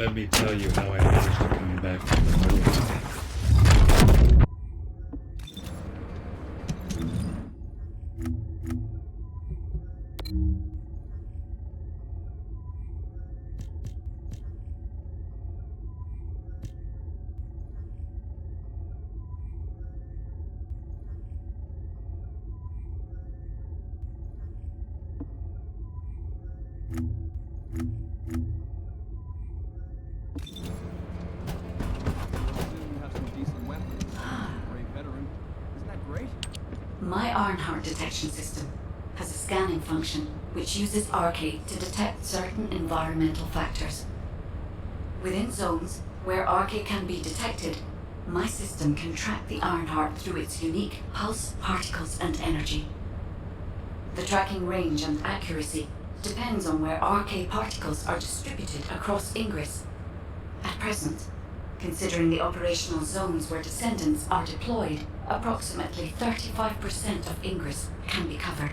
Let me tell you how I managed to come back from the grave. My Ironheart detection system has a scanning function which uses Arcade to detect certain environmental factors. Within zones where Arcade can be detected, my system can track the Ironheart through its unique pulse, particles, and energy. The tracking range and accuracy depends on where Arcade particles are distributed across Ingress. At present, considering the operational zones where Descendants are deployed, approximately 35% of Ingress can be covered.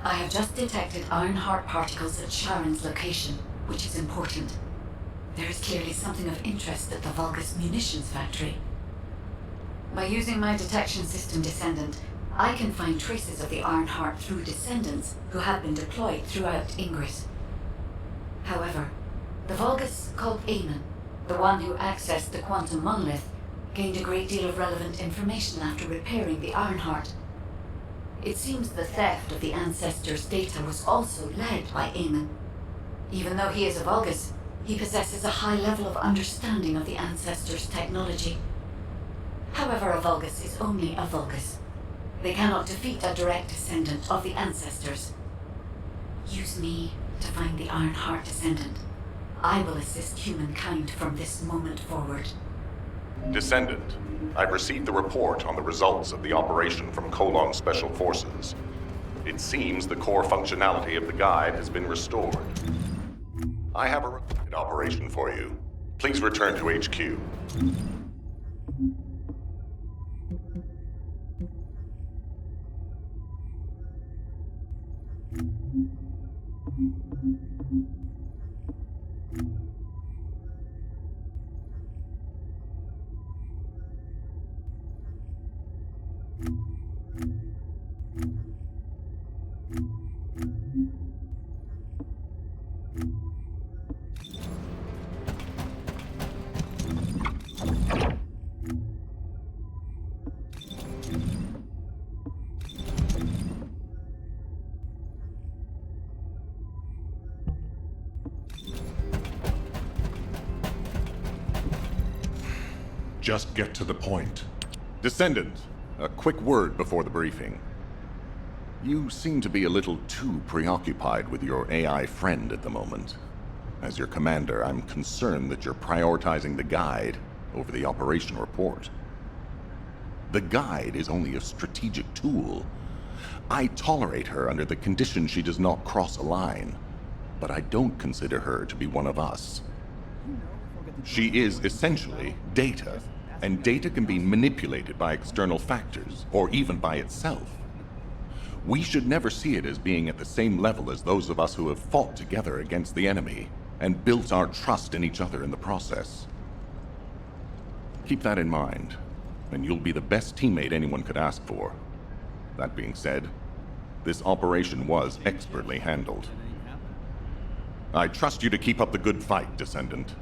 I have just detected Ironheart particles at Sharon's location, which is important. There is clearly something of interest at the Vulgus munitions factory. By using my detection system Descendant, I can find traces of the Ironheart through Descendants who have been deployed throughout Ingress. However, the Vulgus called Eamon, the one who accessed the quantum monolith, gained a great deal of relevant information after repairing the Ironheart. It seems the theft of the Ancestors' data was also led by Eamon. Even though he is a Vulgus, he possesses a high level of understanding of the Ancestors' technology. However, a Vulgus is only a Vulgus. They cannot defeat a direct descendant of the Ancestors. Use me to find the Ironheart Descendant. I will assist humankind from this moment forward. Descendant, I've received the report on the results of the operation from Colon Special Forces. It seems the core functionality of the guide has been restored. I have a related operation for you. Please return to HQ. Just get to the point. Descendant, a quick word before the briefing. You seem to be a little too preoccupied with your AI friend at the moment. As your commander, I'm concerned that you're prioritizing the guide over the operation report. The guide is only a strategic tool. I tolerate her under the condition she does not cross a line, but I don't consider her to be one of us. She is essentially data, and data can be manipulated by external factors, or even by itself. We should never see it as being at the same level as those of us who have fought together against the enemy, and built our trust in each other in the process. Keep that in mind, and you'll be the best teammate anyone could ask for. That being said, this operation was expertly handled. I trust you to keep up the good fight, Descendant.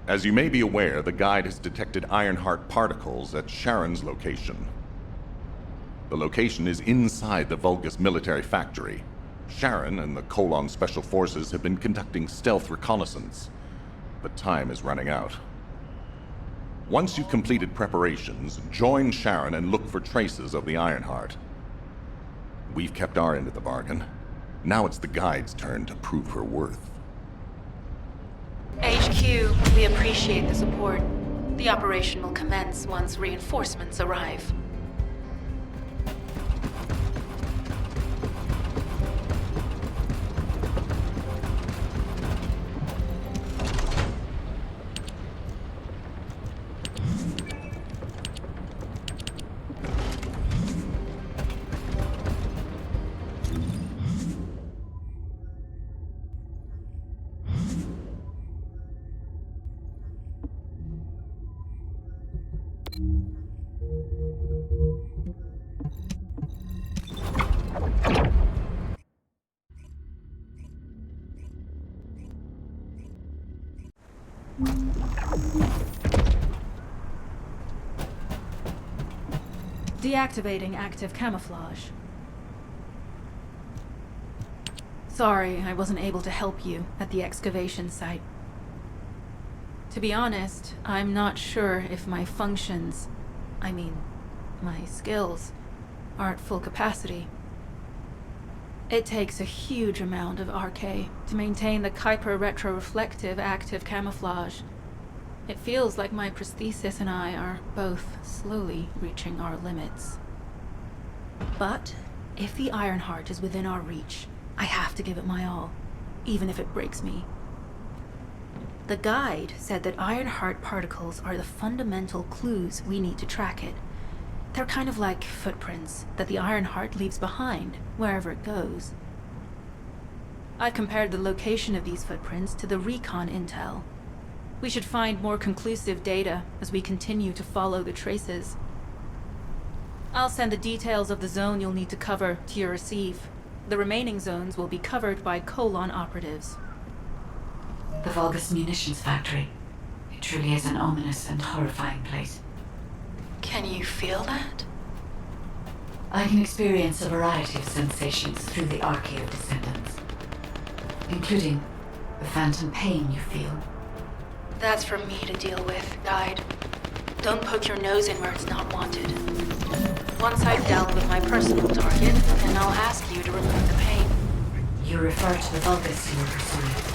As you may be aware, the guide has detected Ironheart particles at Sharon's location. The location is inside the Vulgus military factory. Sharon and the Colon Special Forces have been conducting stealth reconnaissance, but time is running out. Once you've completed preparations, join Sharon and look for traces of the Ironheart. We've kept our end of the bargain. Now it's the guide's turn to prove her worth. HQ, we appreciate the support. The operation will commence once reinforcements arrive. Deactivating active camouflage. Sorry, I wasn't able to help you at the excavation site. To be honest, I'm not sure if my functions, my skills, are at full capacity. It takes a huge amount of RK to maintain the Kuiper retroreflective active camouflage. It feels like my prosthesis and I are both slowly reaching our limits. But if the Ironheart is within our reach, I have to give it my all, even if it breaks me. The guide said that Ironheart particles are the fundamental clues we need to track it. They're kind of like footprints that the Ironheart leaves behind, wherever it goes. I've compared the location of these footprints to the recon intel. We should find more conclusive data as we continue to follow the traces. I'll send the details of the zone you'll need to cover to your receive. The remaining zones will be covered by Colon operatives. The Vulgus munitions factory. It truly is an ominous and horrifying place. Can you feel that? I can experience a variety of sensations through the archae of Descendants, including the phantom pain you feel. That's for me to deal with, Guide. Don't poke your nose in where it's not wanted. Once I've dealt with my personal target, then I'll ask you to remove the pain. You refer to the Vulgus you were pursuing.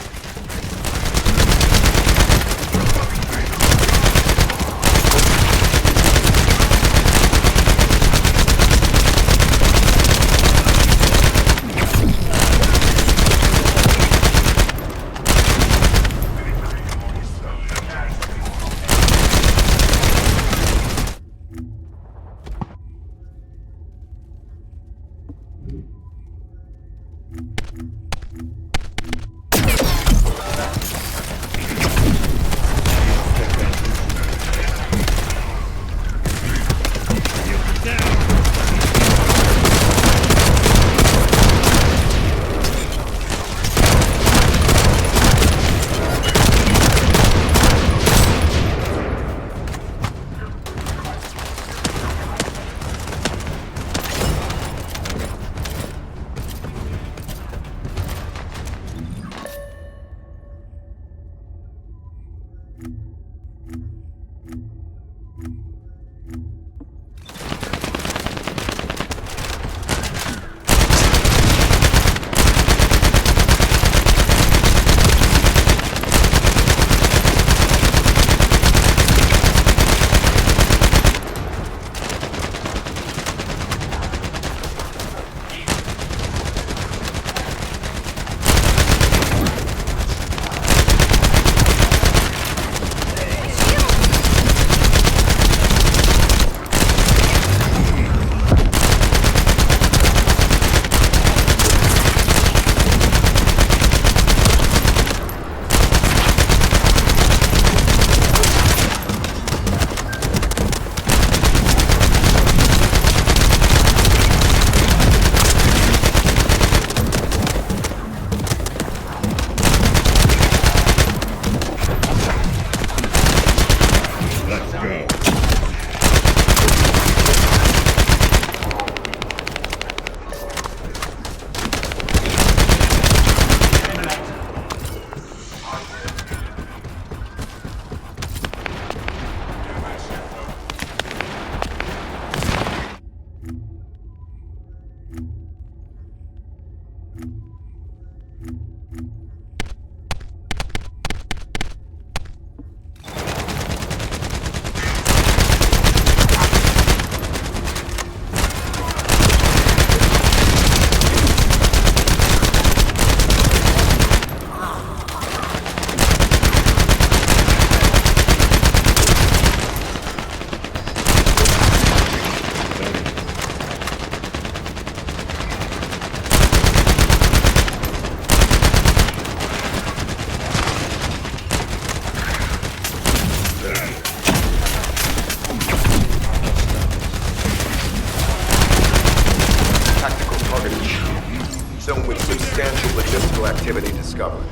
discovered.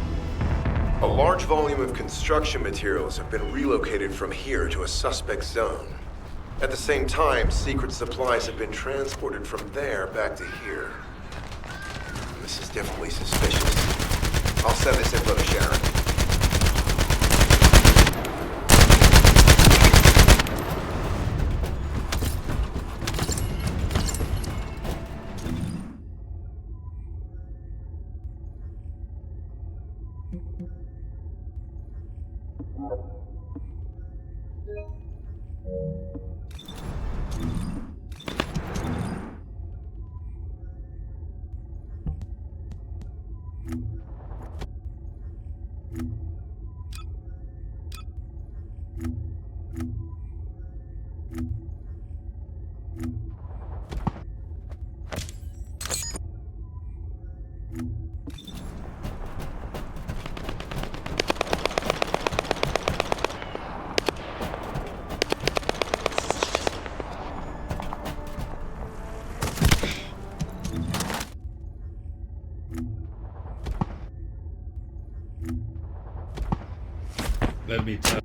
A large volume of construction materials have been relocated from here to a suspect zone. At the same time, secret supplies have been transported from there back to here. This is definitely suspicious. I'll send this info to Sharon. Let me tell.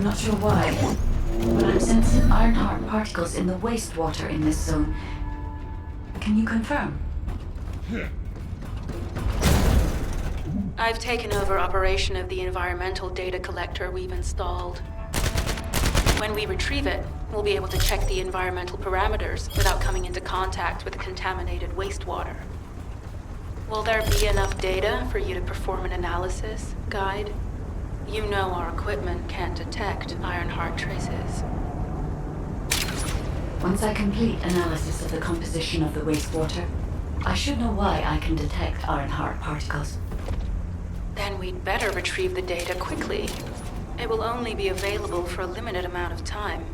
I'm not sure why, but I'm sensing Ironheart particles in the wastewater in this zone. Can you confirm? I've taken over operation of the environmental data collector we've installed. When we retrieve it, we'll be able to check the environmental parameters without coming into contact with contaminated wastewater. Will there be enough data for you to perform an analysis, Guide? You know our equipment can't detect Ironheart traces. Once I complete analysis of the composition of the wastewater, I should know why I can detect Ironheart particles. Then we'd better retrieve the data quickly. It will only be available for a limited amount of time.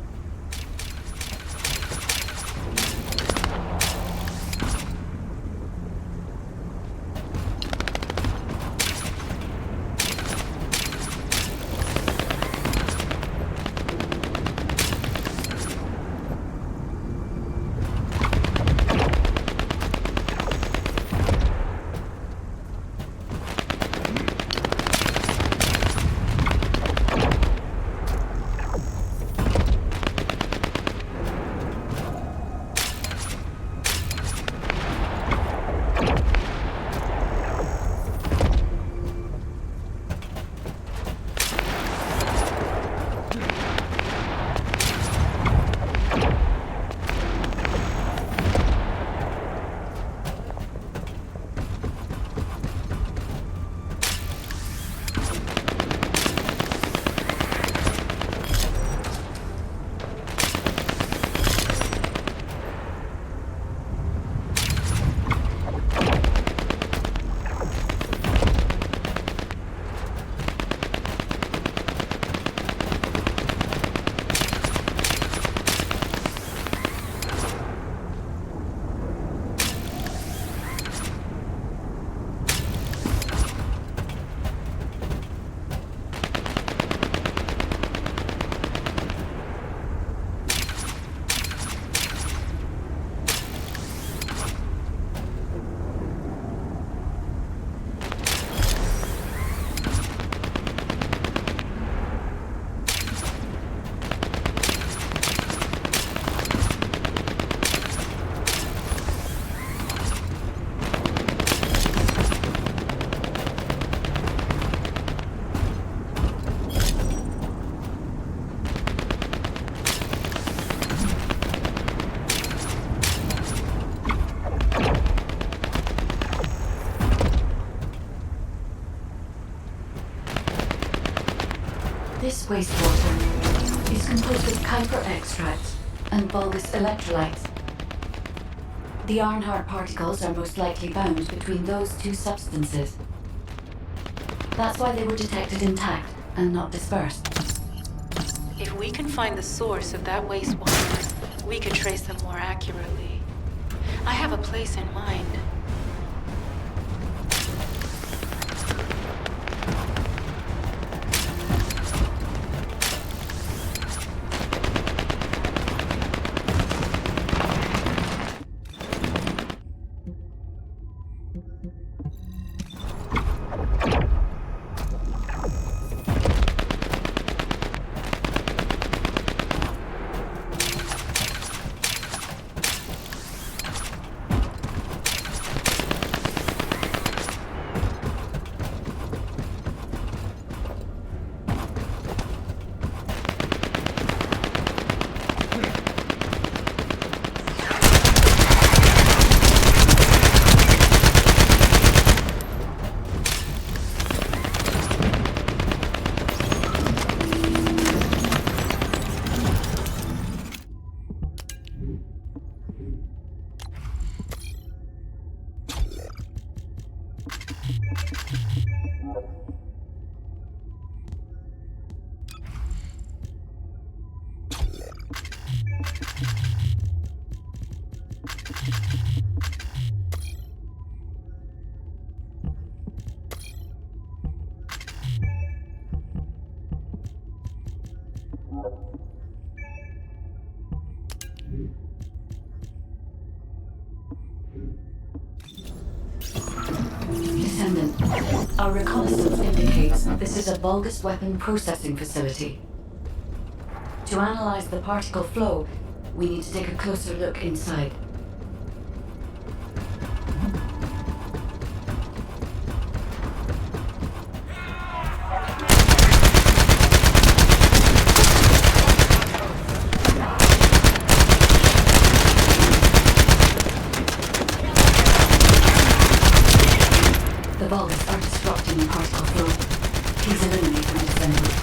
This wastewater is composed of Kuiper extracts and bulbous electrolytes. The Arnhart particles are most likely bound between those two substances. That's why they were detected intact and not dispersed. If we can find the source of that wastewater, we could trace them more accurately. I have a place in mind. Descendant, our reconnaissance indicates this is a Vulgus weapon processing facility. To analyze the particle flow, we need to take a closer look inside. The Vulgus are disrupting the particle flow. Please eliminate them, Descendant.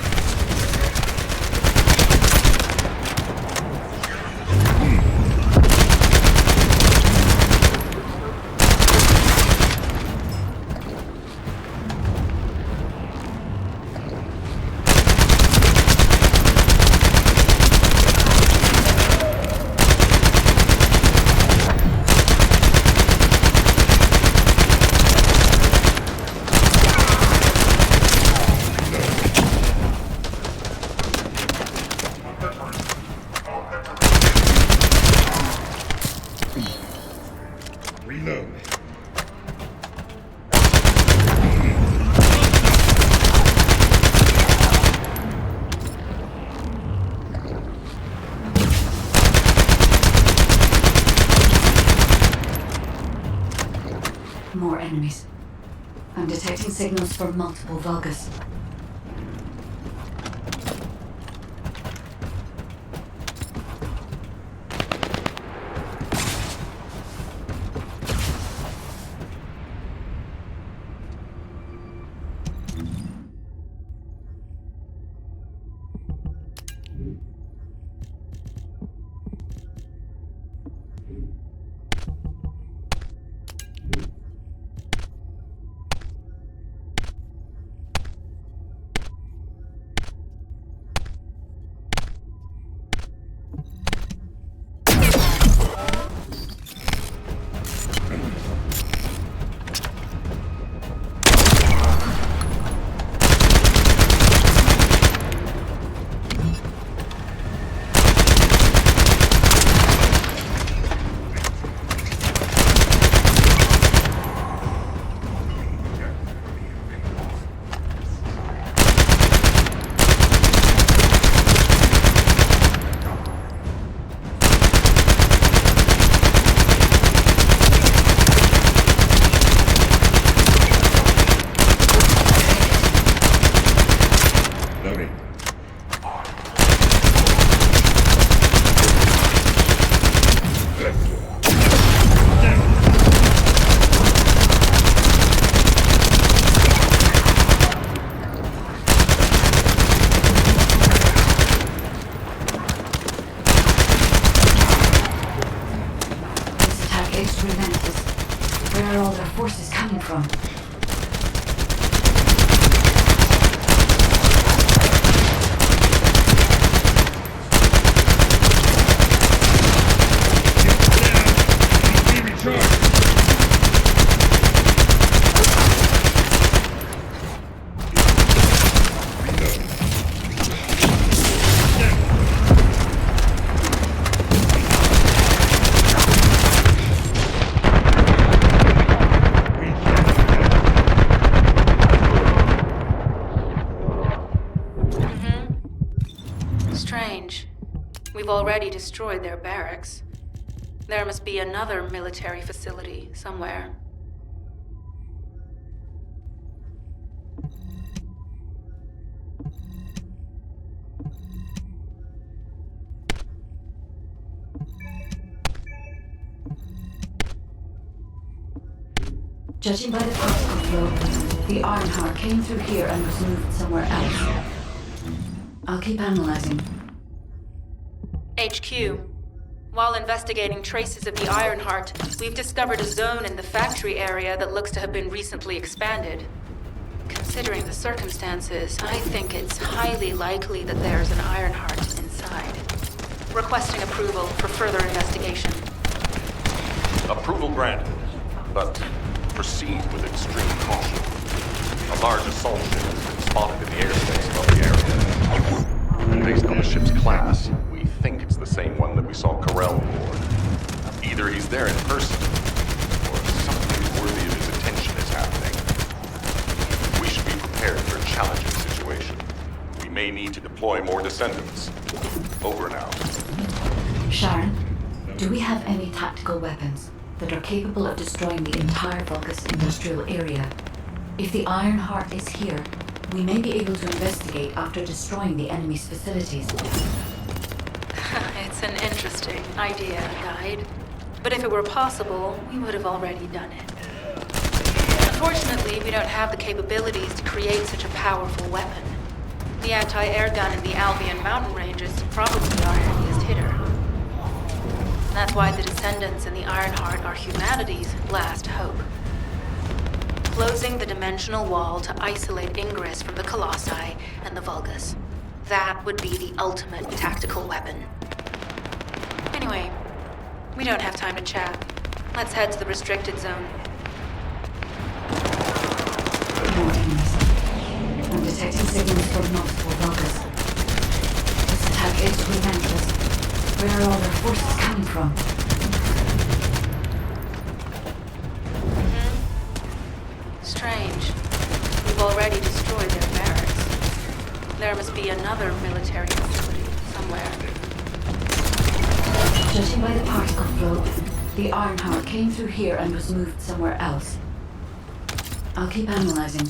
Reload. More enemies. I'm detecting signals from multiple Vulgus. relentless. Where are all their forces coming from? Strange. We've already destroyed their barracks. There must be another military facility somewhere. Judging by the particle flow, the Ironheart came through here and was moved somewhere else. I'll keep analyzing. HQ. While investigating traces of the Ironheart, we've discovered a zone in the factory area that looks to have been recently expanded. Considering the circumstances, I think it's highly likely that there's an Ironheart inside. Requesting approval for further investigation. Approval granted, but proceed with extreme caution. A large assault ship has been spotted in the airspace above the area. Based on the ship's class, we think it's the same one that we saw Corell aboard. Either he's there in person, or something worthy of his attention is happening. We should be prepared for a challenging situation. We may need to deploy more Descendants. Over now. Sharon, do we have any tactical weapons that are capable of destroying the entire Vulgus industrial area? If the Ironheart is here, we may be able to investigate after destroying the enemy's facilities. It's an interesting idea, Guide. But if it were possible, we would have already done it. Unfortunately, we don't have the capabilities to create such a powerful weapon. The anti-air gun in the Albion mountain range is probably our heaviest hitter. That's why the Descendants and the Ironheart are humanity's last hope. Closing the dimensional wall to isolate Ingress from the Colossi and the Vulgus. That would be the ultimate tactical weapon. Anyway, we don't have time to chat. Let's head to the restricted zone. More enemies. I'm detecting signals from multiple Vulgus. This attack is relentless. Where are all their forces coming from? Strange. We've already destroyed their barracks. There must be another military facility somewhere. Judging by the particle flow, the Ironheart came through here and was moved somewhere else. I'll keep analyzing.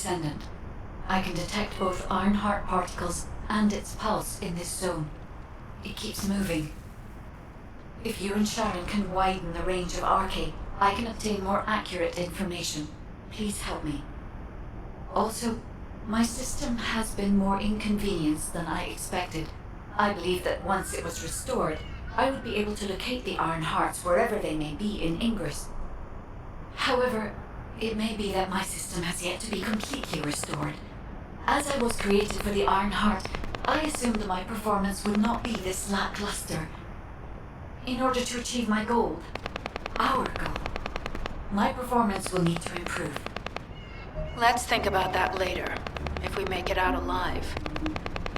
Descendant. I can detect both Ironheart particles and its pulse in this zone. It keeps moving. If you and Sharon can widen the range of Arche, I can obtain more accurate information. Please help me. Also, my system has been more inconvenienced than I expected. I believe that once it was restored, I would be able to locate the Ironhearts wherever they may be in Ingress. However, it may be that my system has yet to be completely restored. As I was created for the Ironheart, I assumed my performance would not be this lackluster. In order to achieve my goal, our goal, my performance will need to improve. Let's think about that later, if we make it out alive.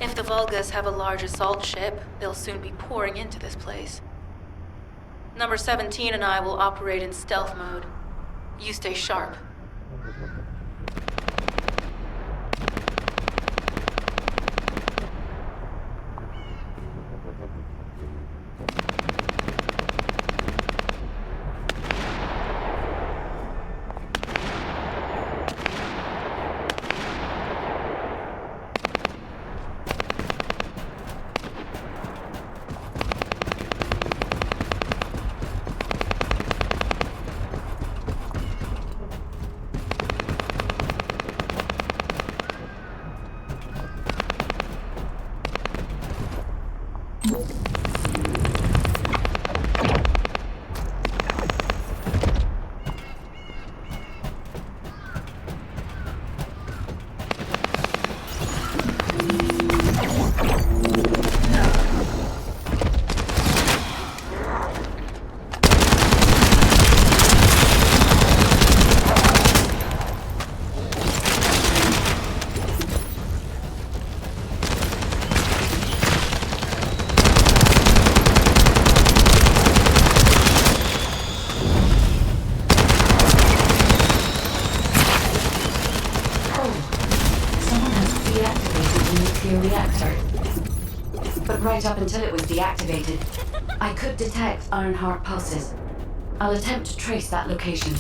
If the Vulgas have a large assault ship, they'll soon be pouring into this place. Number 17 and I will operate in stealth mode. You stay sharp. Right up until it was deactivated, I could detect Ironheart pulses. I'll attempt to trace that location.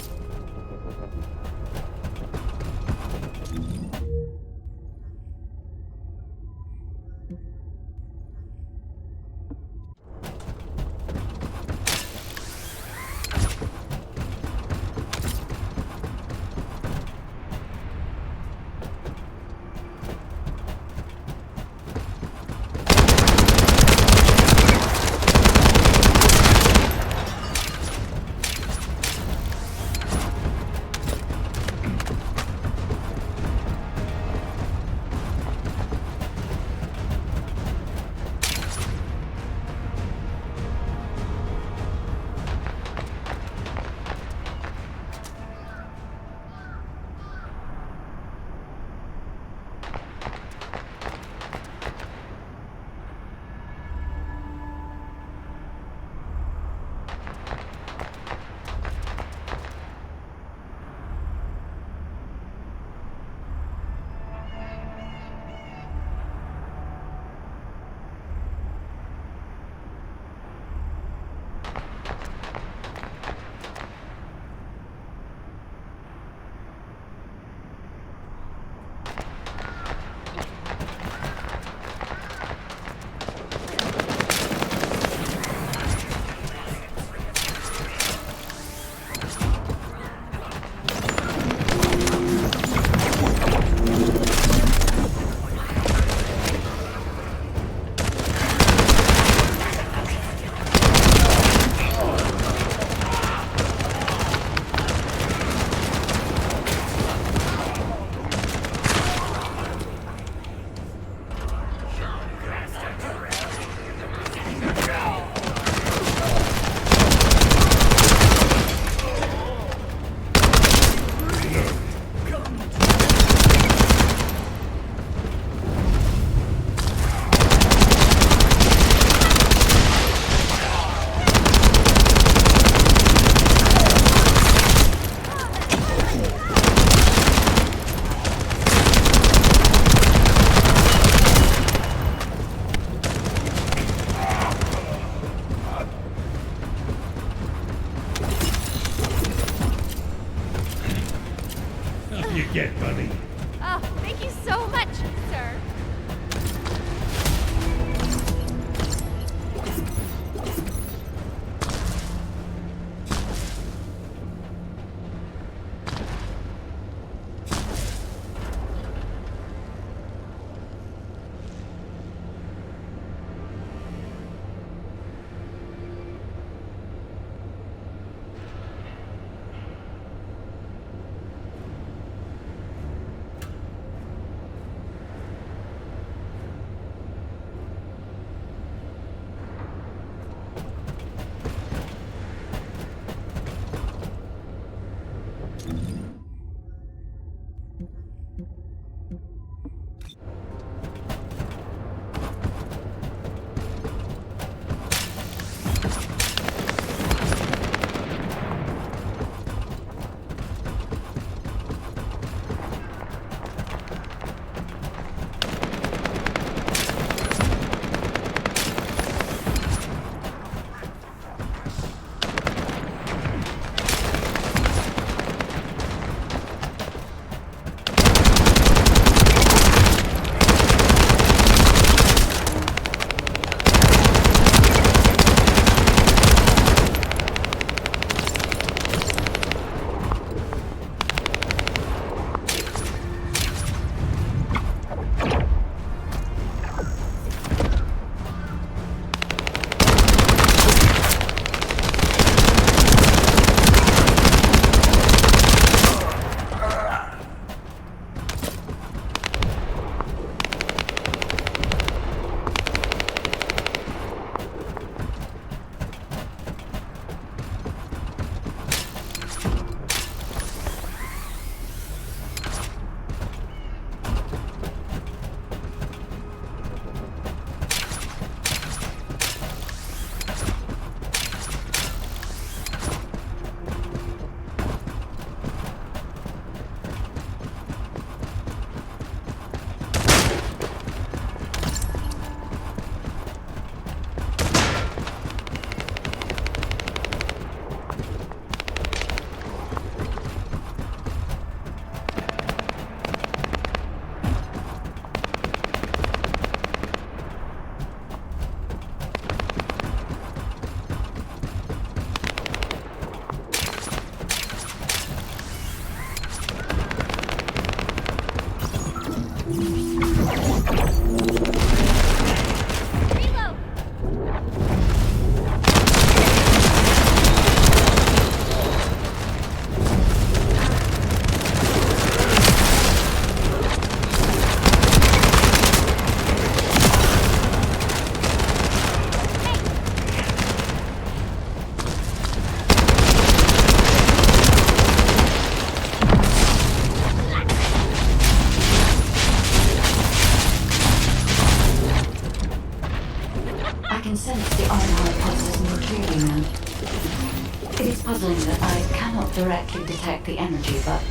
The iron hypothesis more clearly now. It is puzzling that I cannot directly detect the energy, but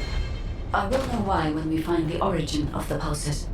I will know why when we find the origin of the pulses.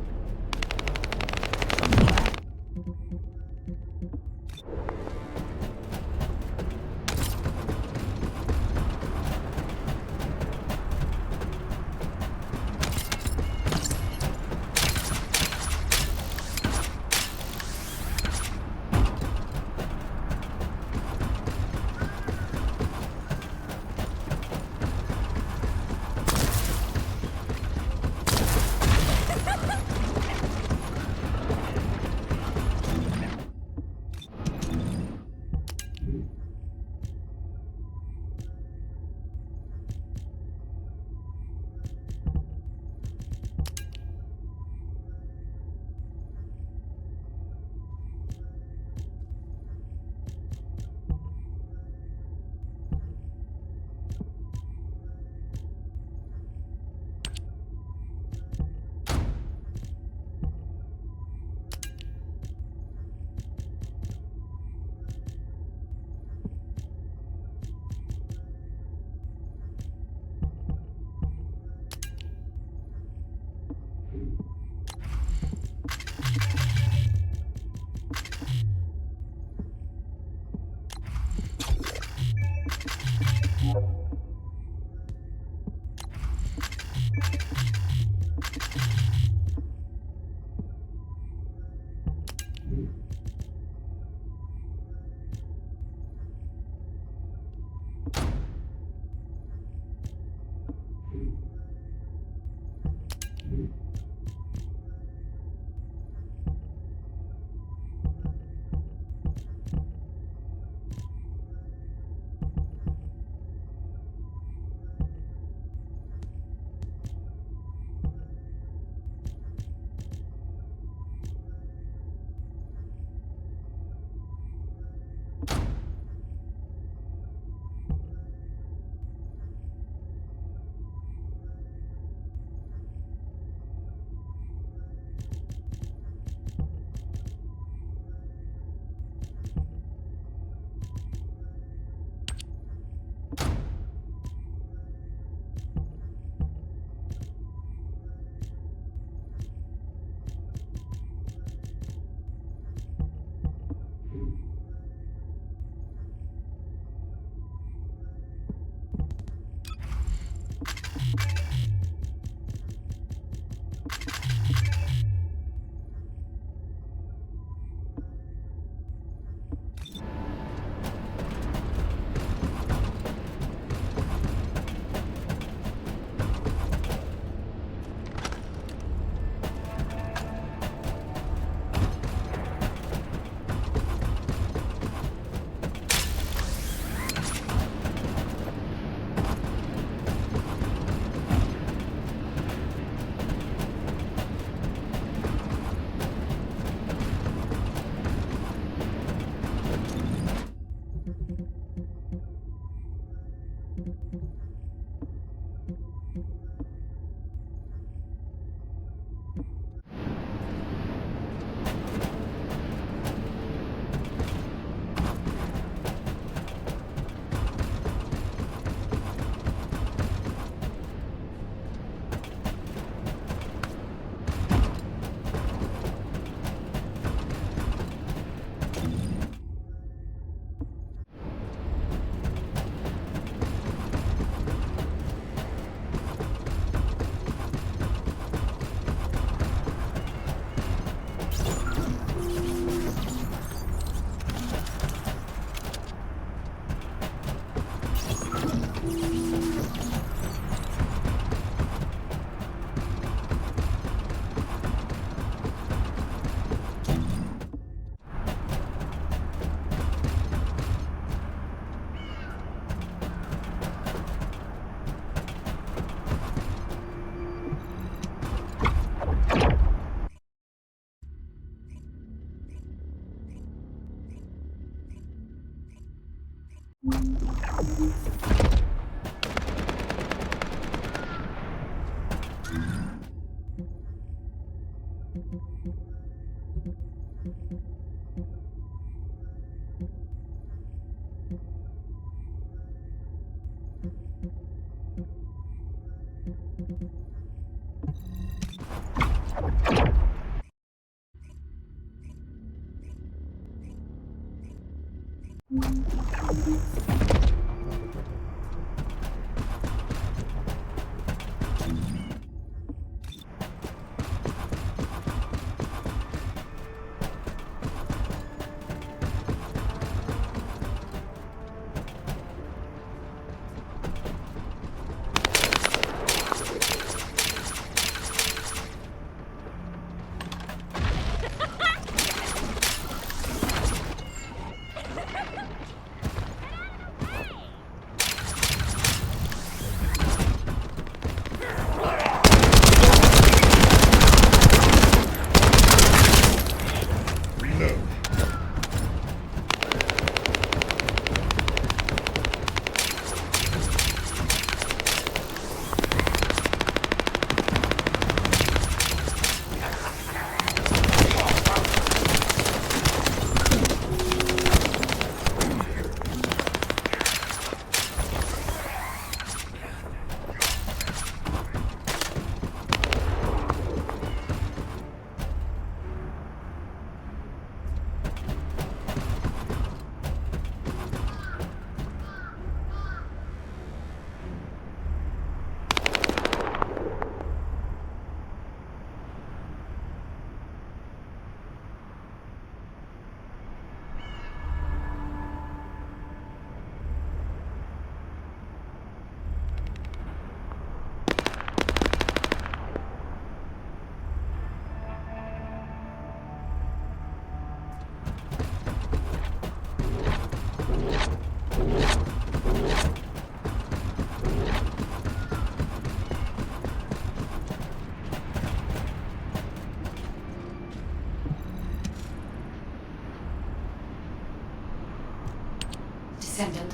Descendant,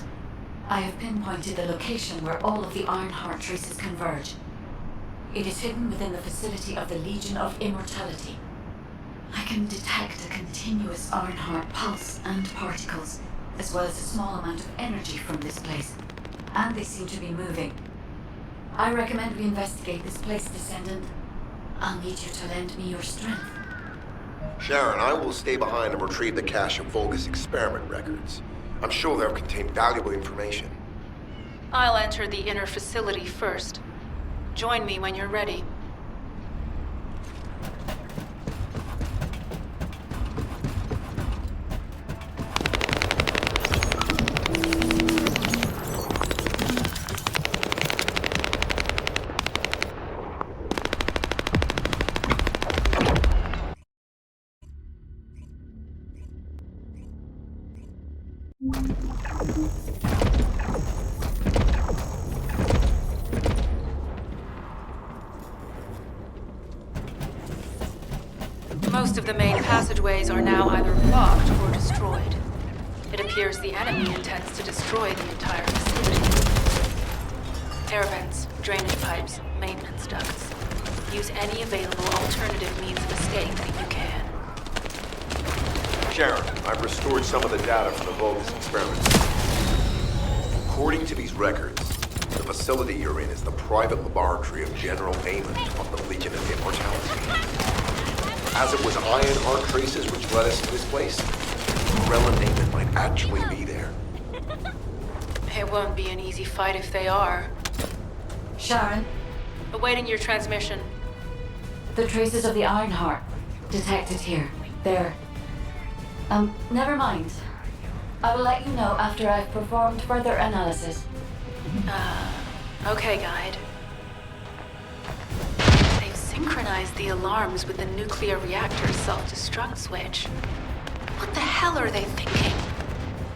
I have pinpointed the location where all of the Ironheart traces converge. It is hidden within the facility of the Legion of Immortality. I can detect a continuous Ironheart pulse and particles, as well as a small amount of energy from this place. And they seem to be moving. I recommend we investigate this place, Descendant. I'll need you to lend me your strength. Sharon, I will stay behind and retrieve the cache of Vulgus experiment records. I'm sure they'll contain valuable information. I'll enter the inner facility first. Join me when you're ready. Most of the main passageways are now either blocked or destroyed. It appears the enemy intends to destroy the entire facility. Air vents, drainage pipes, maintenance ducts. Use any available alternative means of escape that you can. Sharon, I've restored some of the data from the Vulgus experiments. According to these records, the facility you're in is the private laboratory of General Amon of the Legion of Immortality. As it was Ironheart traces which led us to this place, Rel and Amon might actually be there. It won't be an easy fight if they are. Sharon, Awaiting your transmission. the traces of the Ironheart detected here. There. Never mind. I will let you know after I've performed further analysis. Okay, Guide. They've synchronized the alarms with the nuclear reactor's self-destruct switch. What the hell are they thinking?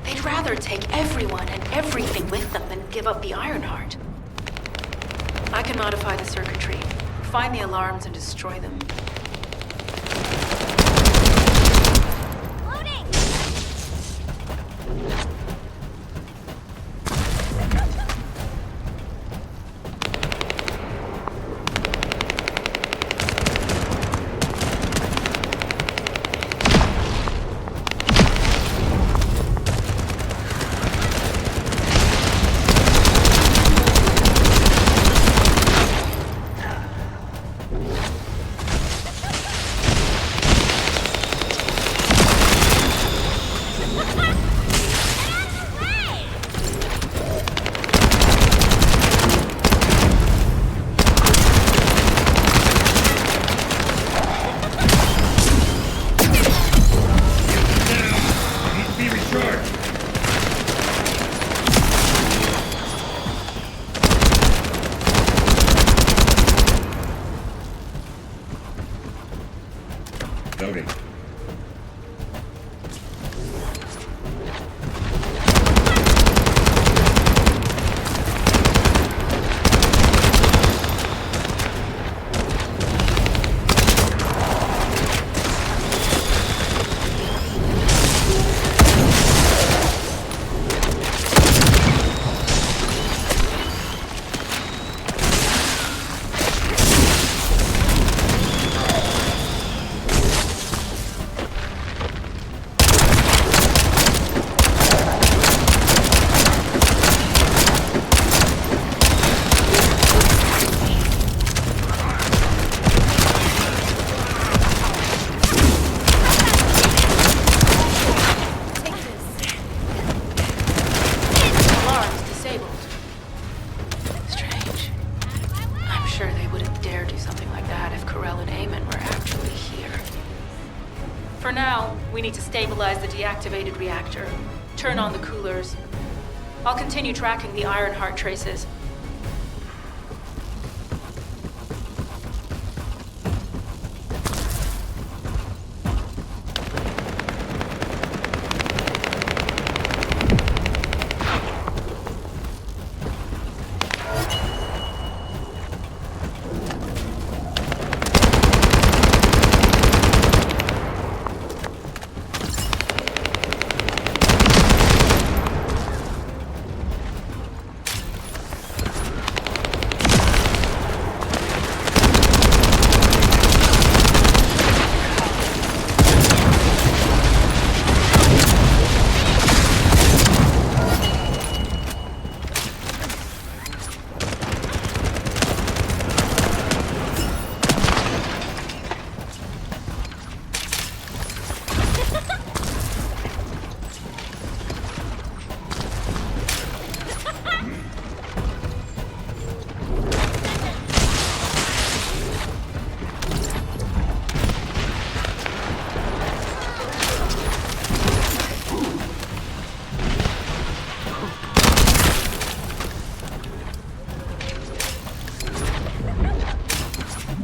They'd rather take everyone and everything with them than give up the Ironheart. I can modify the circuitry, find the alarms and destroy them. We need to stabilize the deactivated reactor, turn on the coolers. I'll continue tracking the Ironheart traces.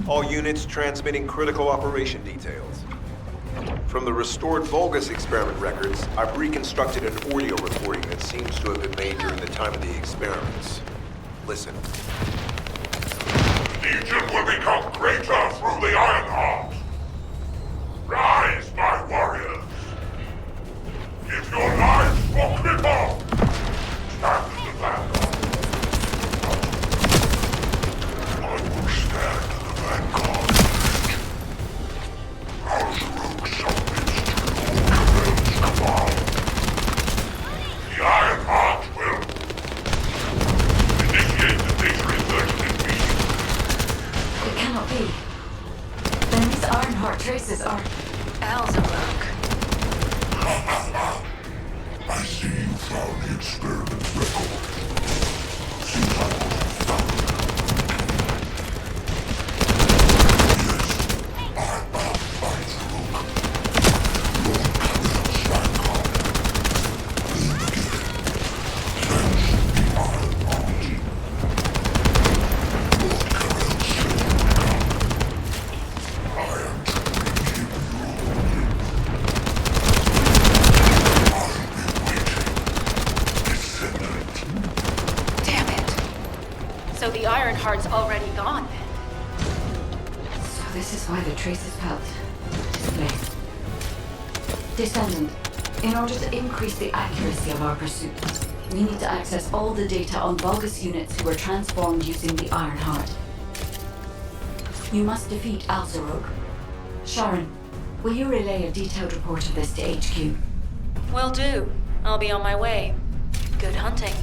All units transmitting critical operation details. From the restored Vulgus experiment records, I've reconstructed an audio recording that seems to have been made during the time of the experiments. Listen. Legion will become greater through the Ironheart. Rise, my warriors. Give your lives for people. Stand in the vanguard. I will stand in the vanguard. As Rogue submits to Lord Cabell's command, the Ironheart will initiate the data insertion immediately. It cannot be. Then these Ironheart traces are... Alzabrook. I see you found the experiment record. Seems I could have found it. Yes, I am Alzabrook. Lord Cabell's vanguard. In the gate. Sense the Ironheart. Lord Cabell's silver gun. I am to bring him your will. I'll be waiting. Descendant. Damn it. So the Ironheart's already gone then. So this is why the traces felt displaced. Descendant, in order to increase the accuracy of our pursuit, we need to access all the data on Vulgus units who were transformed using the Ironheart. You must defeat Alzarog. Sharon, will you relay a detailed report of this to HQ? Will do. I'll be on my way. Good hunting.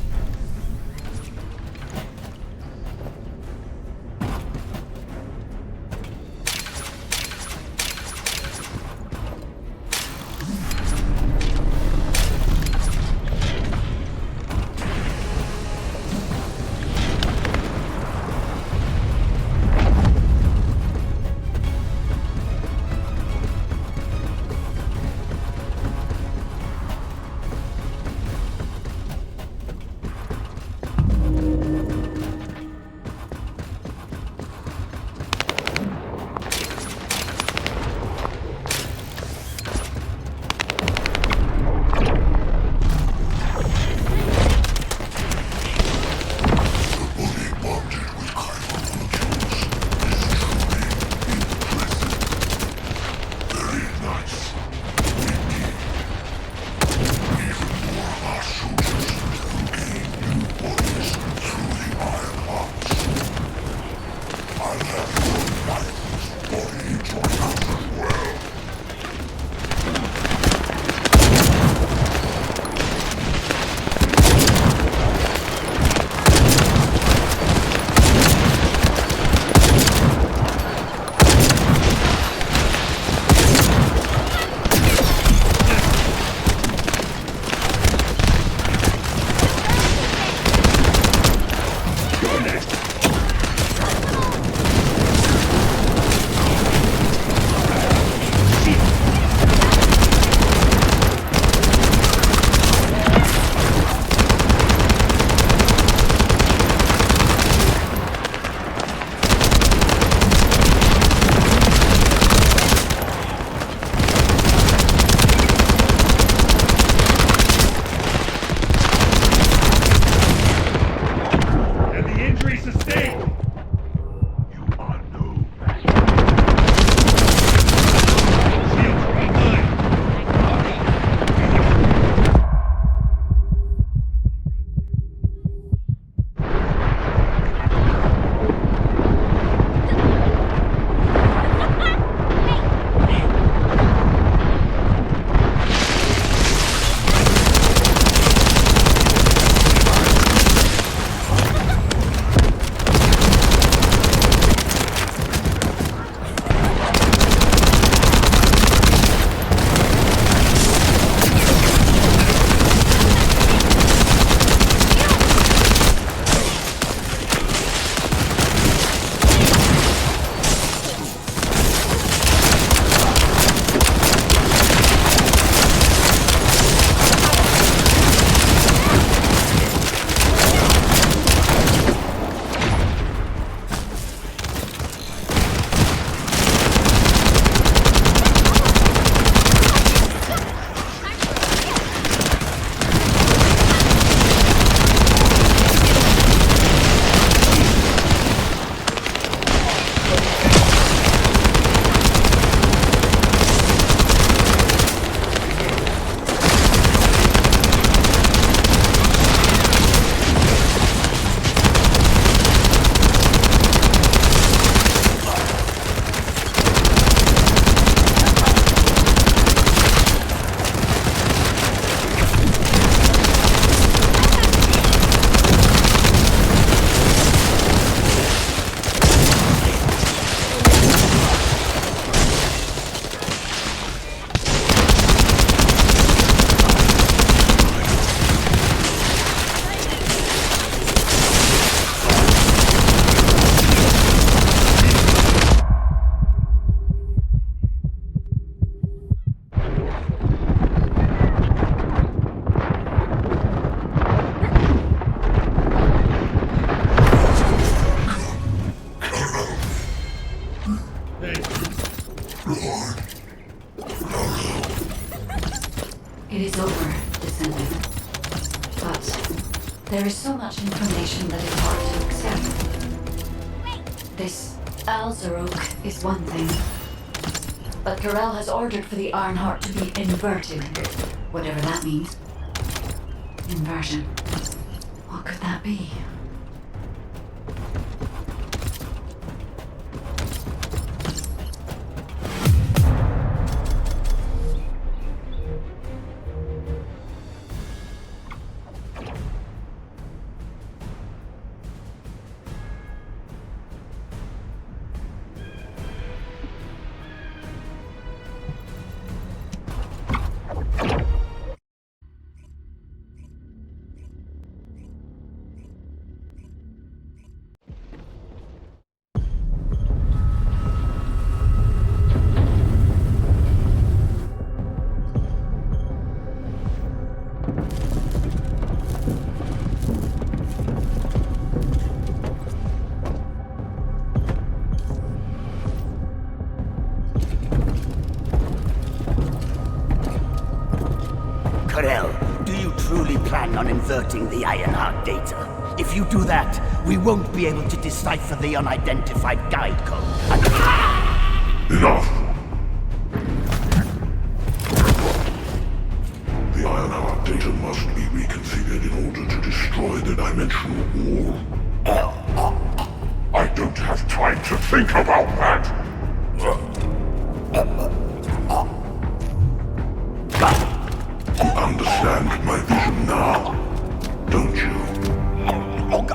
There is so much information that is hard to accept. This Alzarok is one thing, but Corel has ordered for the Ironheart to be inverted, whatever that means. Inversion. What could that be? Do you truly plan on inverting the Ironheart data? If you do that, we won't be able to decipher the unidentified guide code. Enough! The Ironheart data must be reconfigured in order to destroy the dimensional wall. I don't have time to think about that! You understand my vision now, don't you?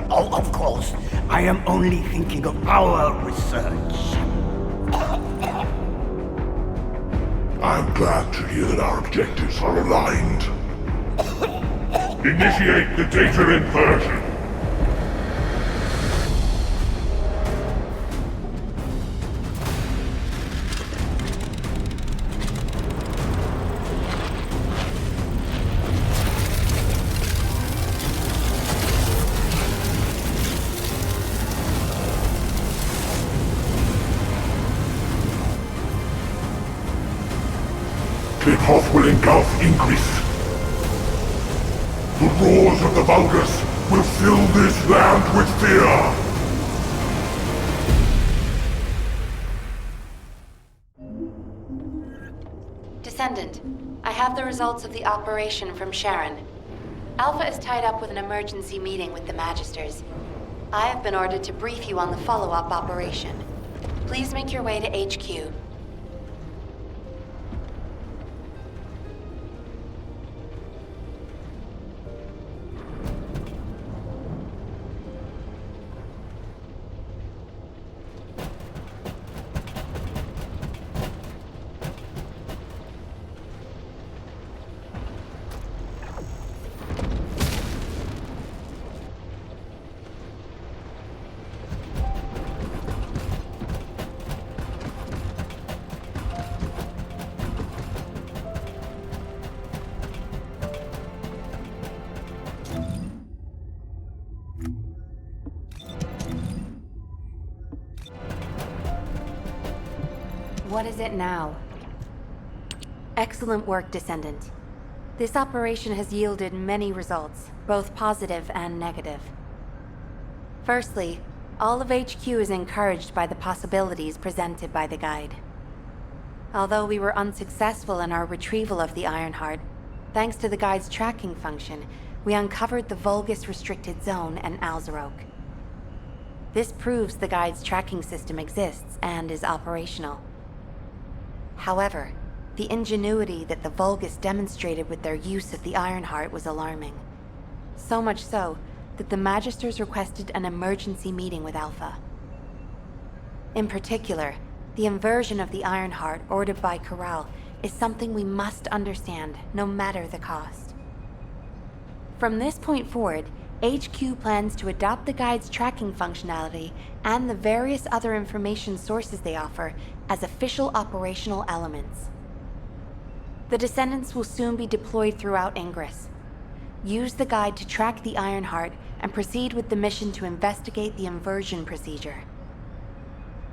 Oh, of course. I am only thinking of our research. I'm glad to hear that our objectives are aligned. Initiate the data inversion. The path will engulf Increase. The roars of the Vulgus will fill this land with fear. Descendant, I have the results of the operation from Sharon. Alpha is tied up with an emergency meeting with the Magisters. I have been ordered to brief you on the follow-up operation. Please make your way to HQ. What is it now? Excellent work, Descendant. This operation has yielded many results, both positive and negative. Firstly, all of HQ is encouraged by the possibilities presented by the guide. Although we were unsuccessful in our retrieval of the Ironheart, thanks to the guide's tracking function, we uncovered the Vulgus restricted zone and Alzarok. This proves the guide's tracking system exists and is operational. However, the ingenuity that the Vulgus demonstrated with their use of the Ironheart was alarming. So much so that the Magisters requested an emergency meeting with Alpha. In particular, the inversion of the Ironheart ordered by Corral is something we must understand, no matter the cost. From this point forward, HQ plans to adopt the guide's tracking functionality and the various other information sources they offer as official operational elements. The Descendants will soon be deployed throughout Ingress. Use the guide to track the Ironheart and proceed with the mission to investigate the inversion procedure.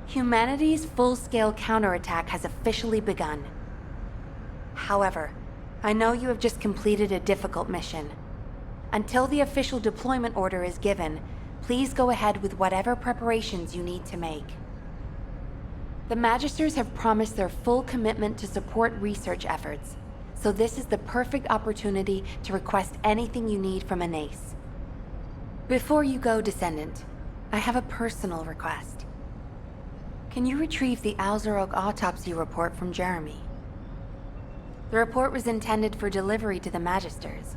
Humanity's full-scale counterattack has officially begun. However, I know you have just completed a difficult mission. Until the official deployment order is given, please go ahead with whatever preparations you need to make. The Magisters have promised their full commitment to support research efforts, so this is the perfect opportunity to request anything you need from Anais. Before you go, Descendant, I have a personal request. Can you retrieve the Alzarok autopsy report from Jeremy? The report was intended for delivery to the Magisters.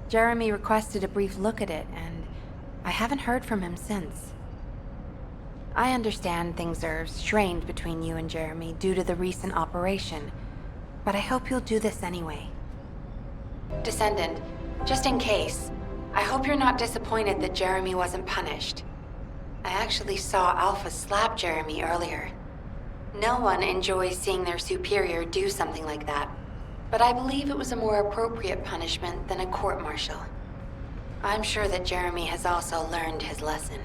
Jeremy requested a brief look at it, and I haven't heard from him since. I understand things are strained between you and Jeremy due to the recent operation, but I hope you'll do this anyway. Descendant, just in case, I hope you're not disappointed that Jeremy wasn't punished. I actually saw Alpha slap Jeremy earlier. No one enjoys seeing their superior do something like that, but I believe it was a more appropriate punishment than a court-martial. I'm sure that Jeremy has also learned his lesson.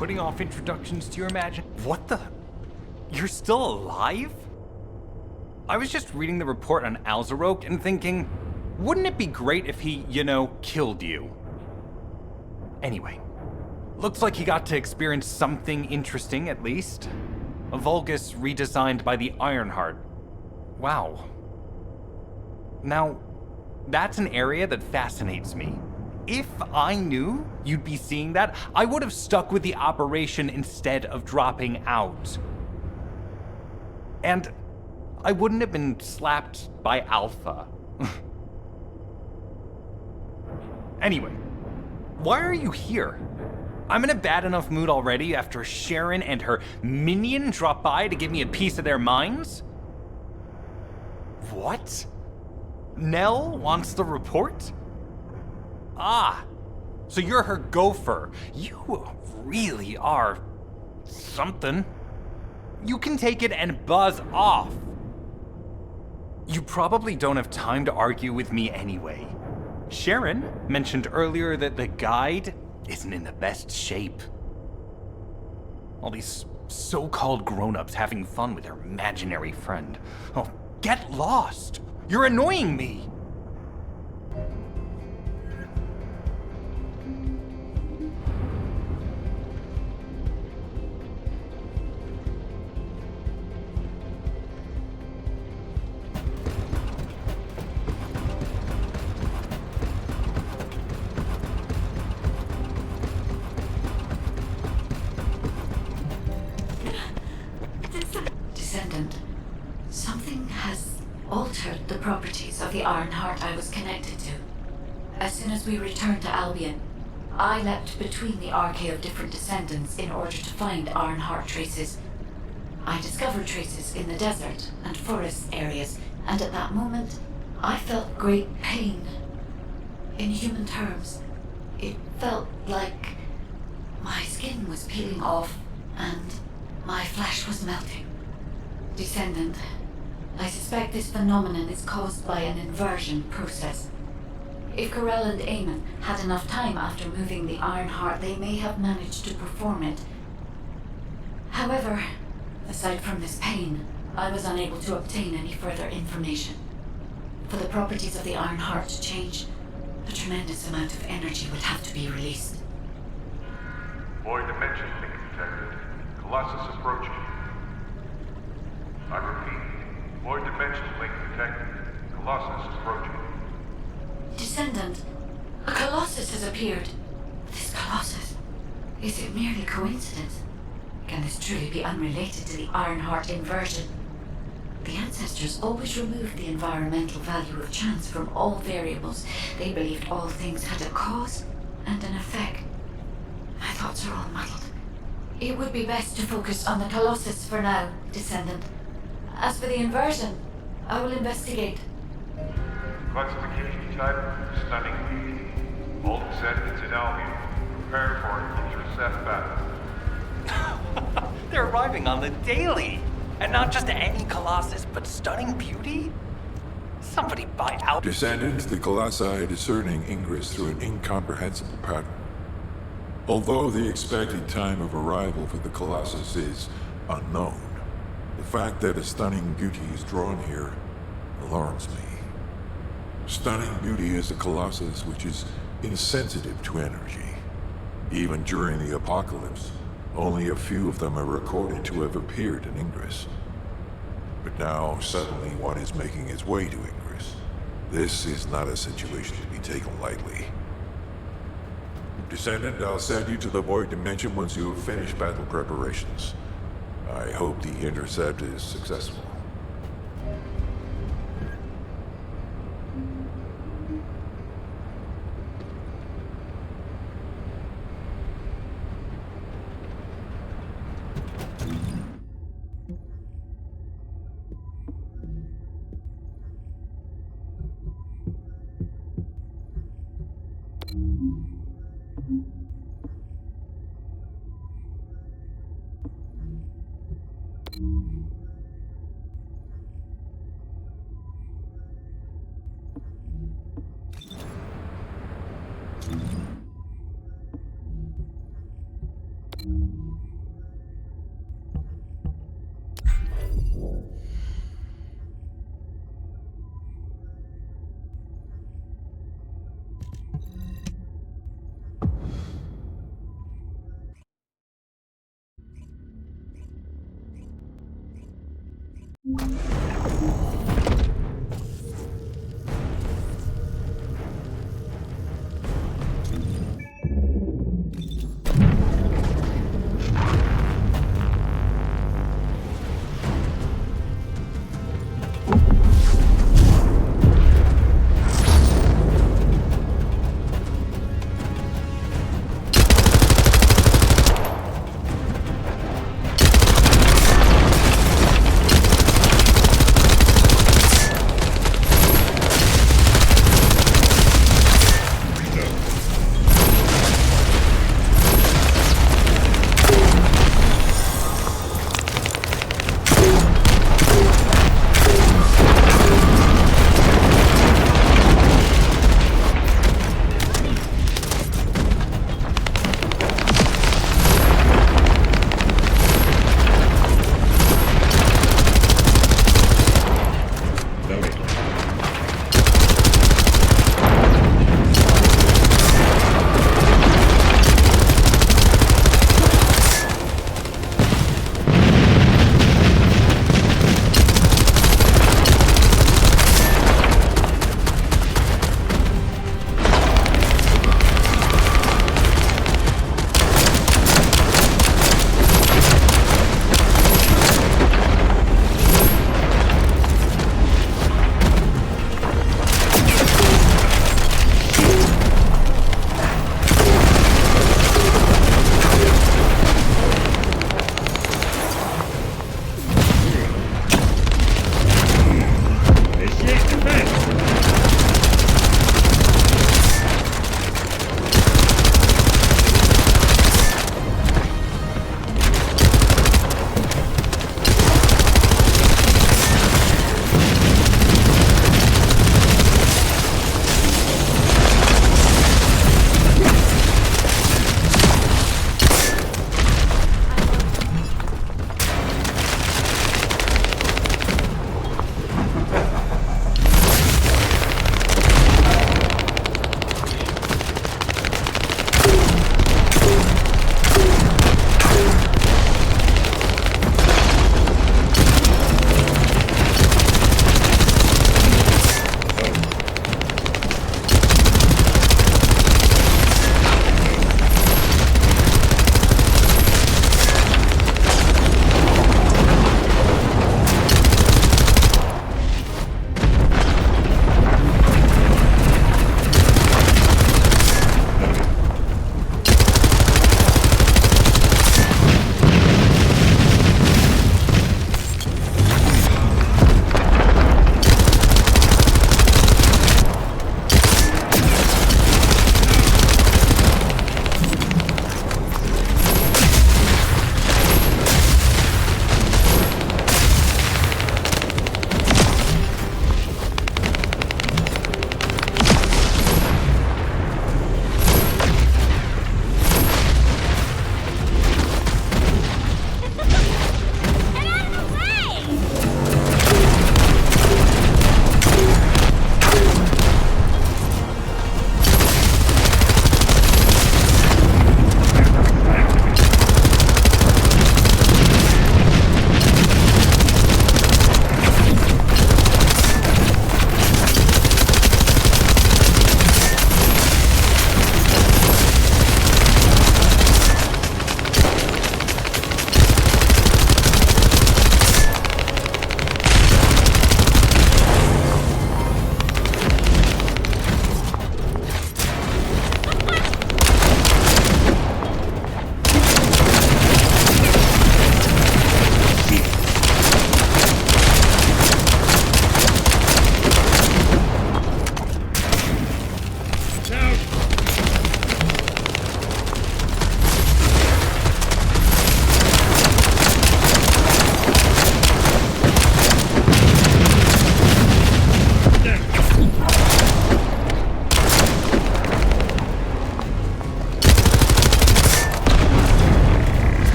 putting off introductions to your imagine. What the? You're still alive? I was just reading the report on Alzarok and thinking, wouldn't it be great if he, killed you? Anyway, looks like he got to experience something interesting at least. A Vulgus redesigned by the Ironheart. Wow. Now, that's an area that fascinates me. If I knew you'd be seeing that, I would have stuck with the operation instead of dropping out. And I wouldn't have been slapped by Alpha. Anyway, why are you here? I'm in a bad enough mood already after Sharon and her minion drop by to give me a piece of their minds? What? Nell wants the report? Ah, so you're her gopher. You really are something. You can take it and buzz off. You probably don't have time to argue with me anyway. Sharon mentioned earlier that the guide isn't in the best shape. All these so-called grown-ups having fun with their imaginary friend. Oh, get lost! You're annoying me! Descendant, something has altered the properties of the Ironheart I was connected to. As soon as we returned to Albion, I leapt between the arcade of different descendants in order to find Ironheart traces. I discovered traces in the desert and forest areas, and at that moment, I felt great pain. In human terms, it felt like my skin was peeling off and my flesh was melting. Descendant, I suspect this phenomenon is caused by an inversion process. If Corell and Eamon had enough time after moving the Ironheart, they may have managed to perform it. However, aside from this pain, I was unable to obtain any further information. For the properties of the Ironheart to change, a tremendous amount of energy would have to be released. Void dimension link detected. Colossus approaching. I repeat, void dimension link detected. Colossus approaching. Descendant, a Colossus has appeared. This Colossus, is it merely coincidence? Can this truly be unrelated to the Ironheart inversion? The ancestors always removed the environmental value of chance from all variables. They believed all things had a cause and an effect. My thoughts are all muddled. It would be best to focus on the Colossus for now, Descendant. As for the inversion, I will investigate. Classification type, stunning lead. All descendants in Albion. Prepare for an intercept battle. They're arriving on the daily! And not just any Colossus, but stunning beauty? Somebody buy out. Descendants, the Colossi are discerning ingress through an incomprehensible pattern. Although the expected time of arrival for the Colossus is unknown, the fact that a stunning beauty is drawn here alarms me. Stunning beauty is a Colossus which is insensitive to energy. Even during the apocalypse, only a few of them are recorded to have appeared in Ingress. But now, suddenly one is making its way to Ingress. This is not a situation to be taken lightly. Descendant, I'll send you to the Void Dimension once you have finished battle preparations. I hope the intercept is successful.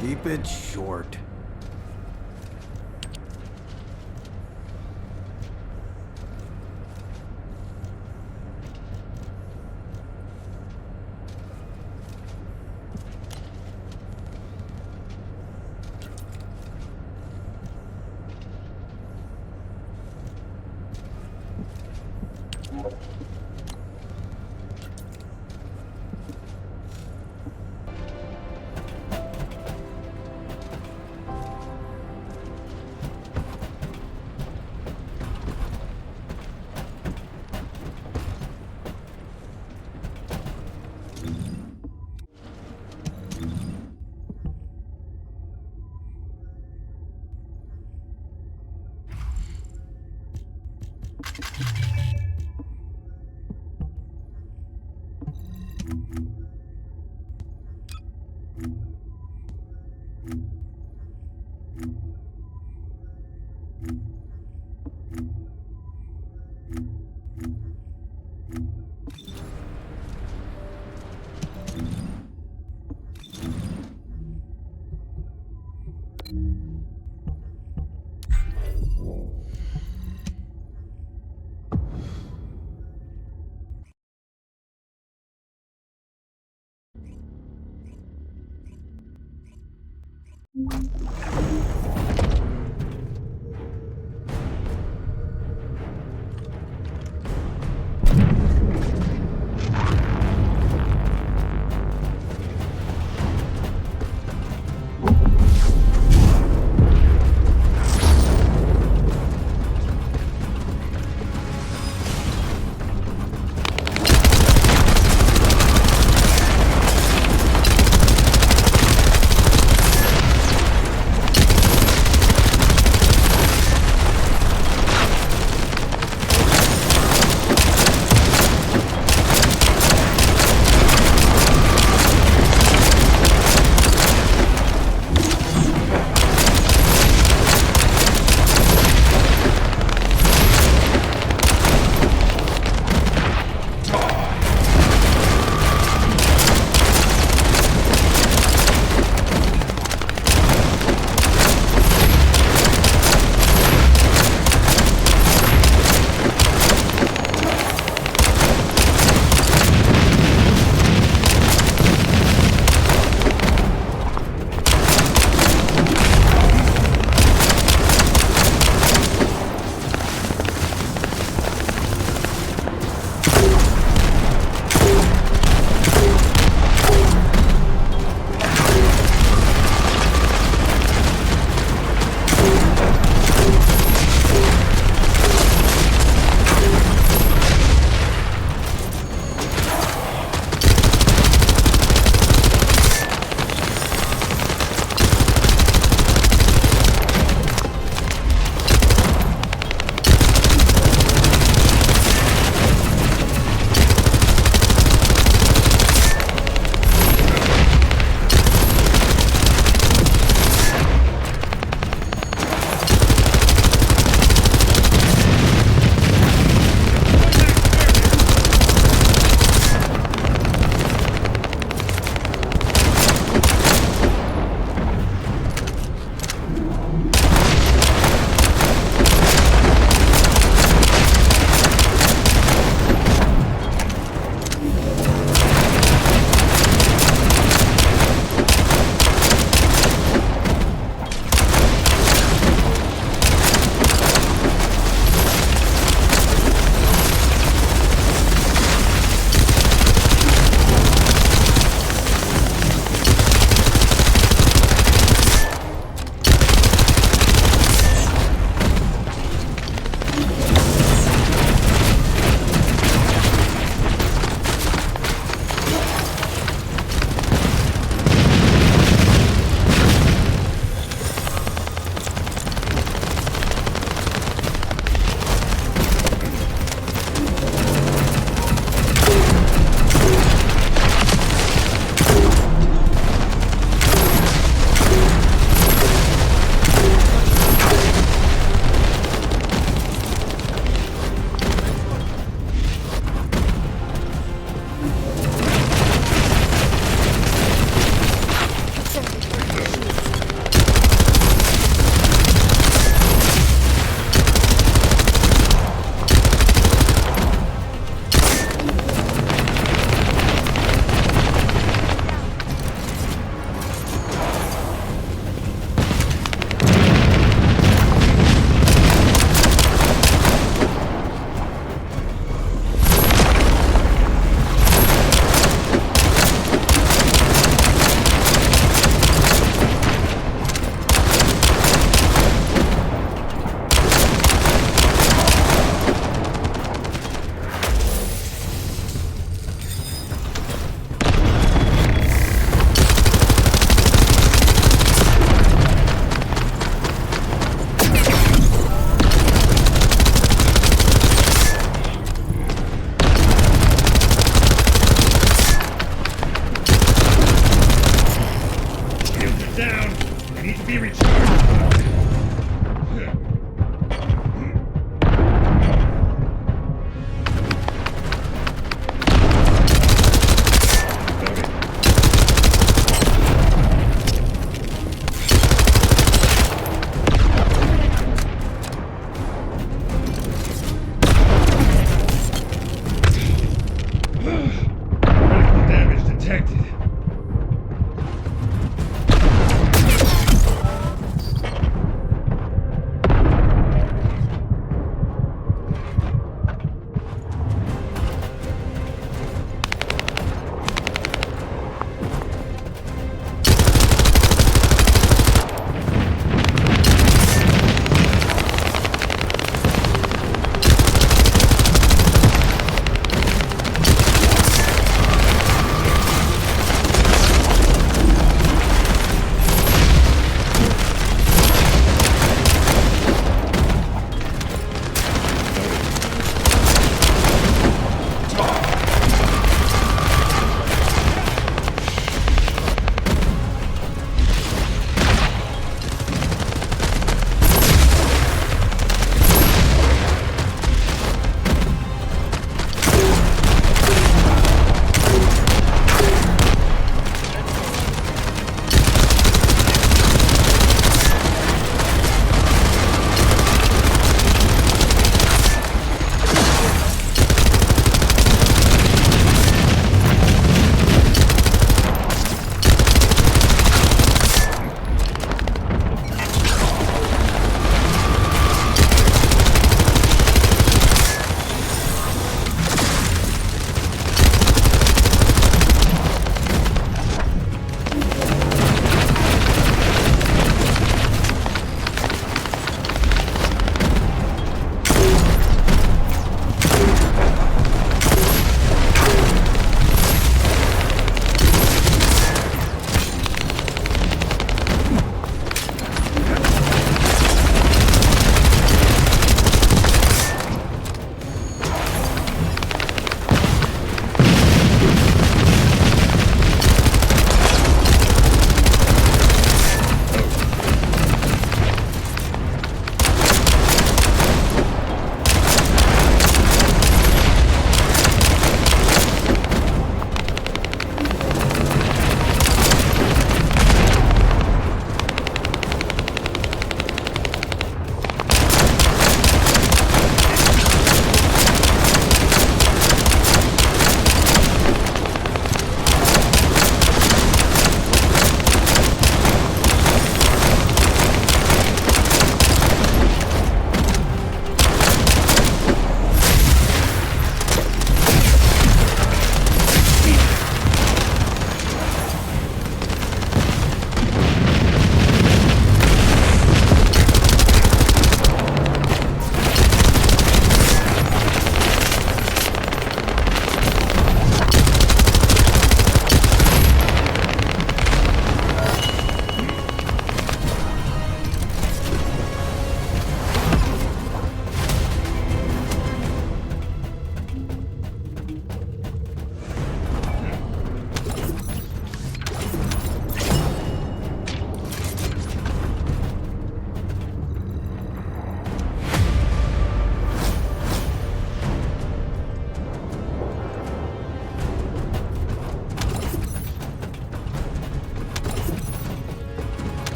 Keep it short.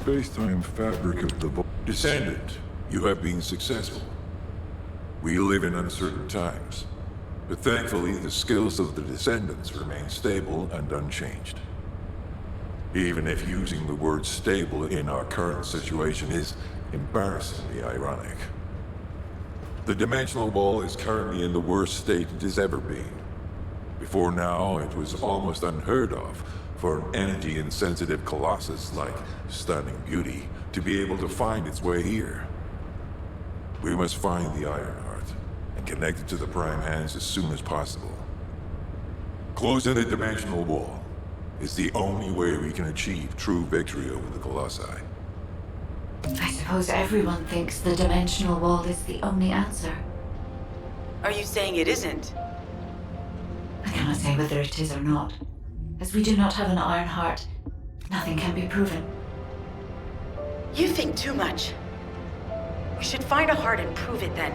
space-time fabric of the Descendant, you have been successful. We live in uncertain times, but thankfully the skills of the Descendants remain stable and unchanged. Even if using the word stable in our current situation is embarrassingly ironic. The dimensional wall is currently in the worst state it has ever been. Before now, it was almost unheard of for an energy-insensitive colossus like Stunning Beauty to be able to find its way here. We must find the Ironheart and connect it to the Prime Hands as soon as possible. Closing the dimensional wall is the only way we can achieve true victory over the Colossi. I suppose everyone thinks the dimensional wall is the only answer. Are you saying it isn't? I cannot say whether it is or not. As we do not have an Ironheart, nothing can be proven. You think too much. We should find a heart and prove it then.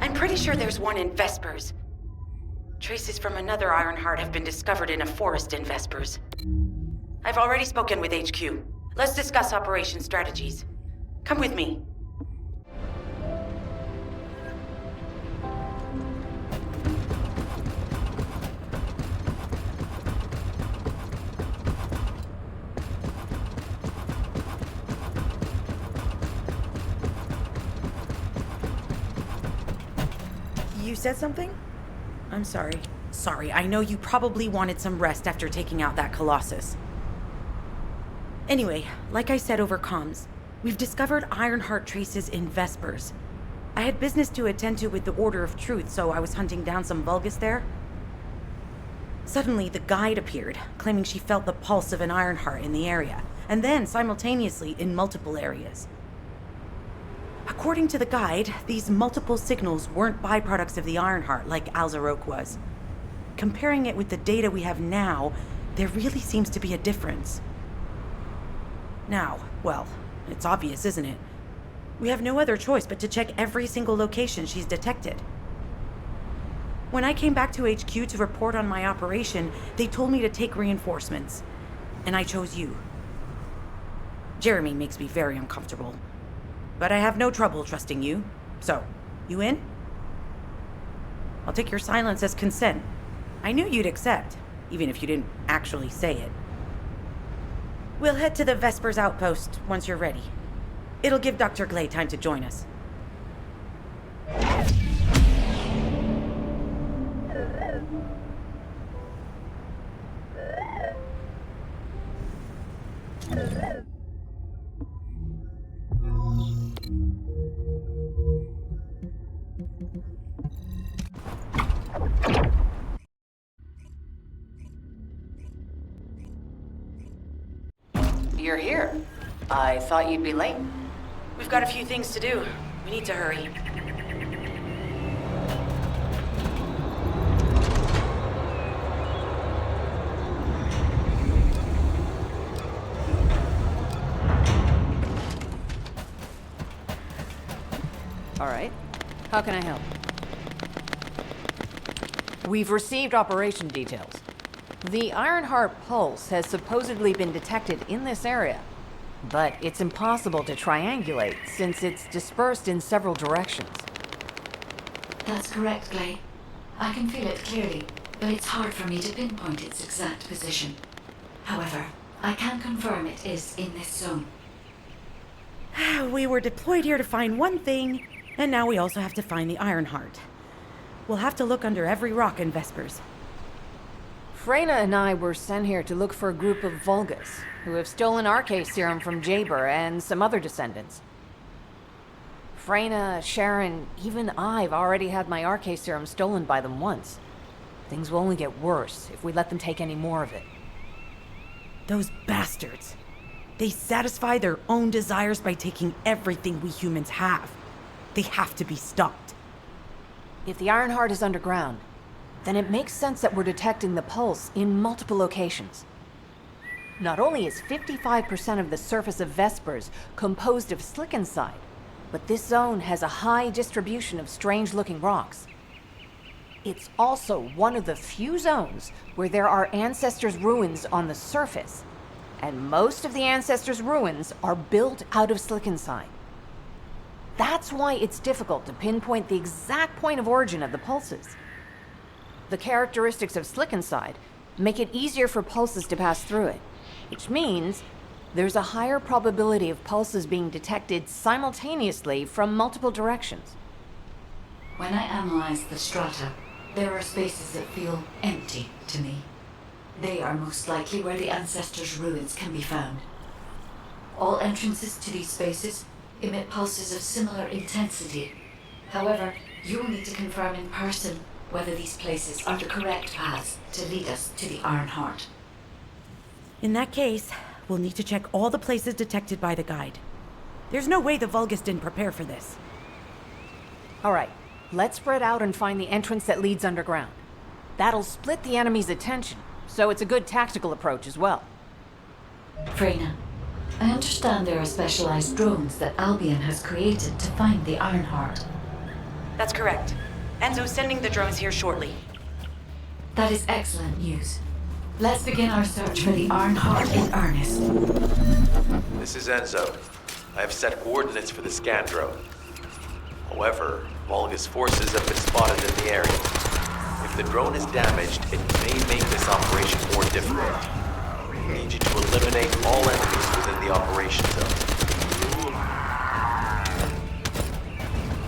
I'm pretty sure there's one in Vespers. Traces from another Ironheart have been discovered in a forest in Vespers. I've already spoken with HQ. Let's discuss operation strategies. Come with me. You said something? I'm sorry. Sorry, I know you probably wanted some rest after taking out that Colossus. Anyway, like I said over comms, we've discovered Ironheart traces in Vespers. I had business to attend to with the Order of Truth, so I was hunting down some Vulgus there. Suddenly, the guide appeared, claiming she felt the pulse of an Ironheart in the area, and then simultaneously in multiple areas. According to the guide, these multiple signals weren't byproducts of the Ironheart like Alzarok was. Comparing it with the data we have now, there really seems to be a difference. Now, well, it's obvious, isn't it? We have no other choice but to check every single location she's detected. When I came back to HQ to report on my operation, they told me to take reinforcements, and I chose you. Jeremy makes me very uncomfortable, but I have no trouble trusting you. So, you in? I'll take your silence as consent. I knew you'd accept, even if you didn't actually say it. We'll head to the Vespers outpost once you're ready. It'll give Dr. Glay time to join us. You're here. I thought you'd be late. We've got a few things to do. We need to hurry. All right. How can I help? We've received operation details. The Ironheart pulse has supposedly been detected in this area, but it's impossible to triangulate since it's dispersed in several directions. That's correct, Glay. I can feel it clearly, but it's hard for me to pinpoint its exact position. However, I can confirm it is in this zone. We were deployed here to find one thing, and now we also have to find the Ironheart. We'll have to look under every rock in Vespers. Freyna and I were sent here to look for a group of Vulgus, who have stolen RK serum from Jaber and some other descendants. Freyna, Sharon, even I've already had my RK serum stolen by them once. Things will only get worse if we let them take any more of it. Those bastards. They satisfy their own desires by taking everything we humans have. They have to be stopped. If the Ironheart is underground, then it makes sense that we're detecting the pulse in multiple locations. Not only is 55% of the surface of Vespers composed of slickencyde, but this zone has a high distribution of strange-looking rocks. It's also one of the few zones where there are ancestors' ruins on the surface. And most of the Ancestors' ruins are built out of Slickenside. That's why it's difficult to pinpoint the exact point of origin of the pulses. The characteristics of Slickenside make it easier for pulses to pass through it, which means there's a higher probability of pulses being detected simultaneously from multiple directions. When I analyze the strata, there are spaces that feel empty to me. They are most likely where the Ancestors' ruins can be found. All entrances to these spaces emit pulses of similar intensity. However, you will need to confirm in person whether these places are the correct paths to lead us to the Ironheart. In that case, we'll need to check all the places detected by the guide. There's no way the Vulgus didn't prepare for this. All right, let's spread out and find the entrance that leads underground. That'll split the enemy's attention, so it's a good tactical approach as well. Freyna, I understand there are specialized drones that Albion has created to find the Ironheart. That's correct. Enzo's sending the drones here shortly. That is excellent news. Let's begin our search for the Ironheart in earnest. This is Enzo. I have set coordinates for the scan drone. However, Vulgus forces have been spotted in the area. If the drone is damaged, it may make this operation more difficult. I need you to eliminate all enemies within the operation zone.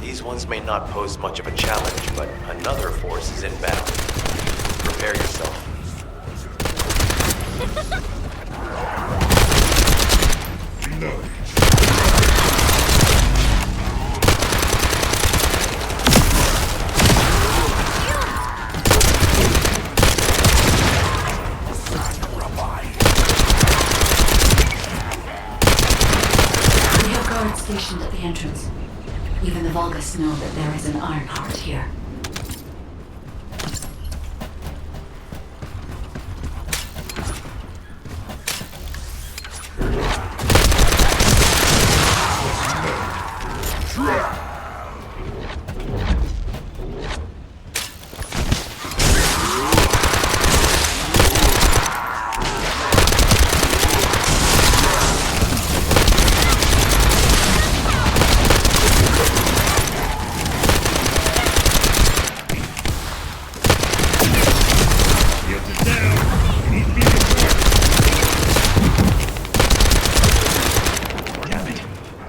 These ones may not pose much of a challenge, but another force is inbound. Prepare yourself. We have guards stationed at the entrance. Even the Vulgus know that there is an Ironheart here.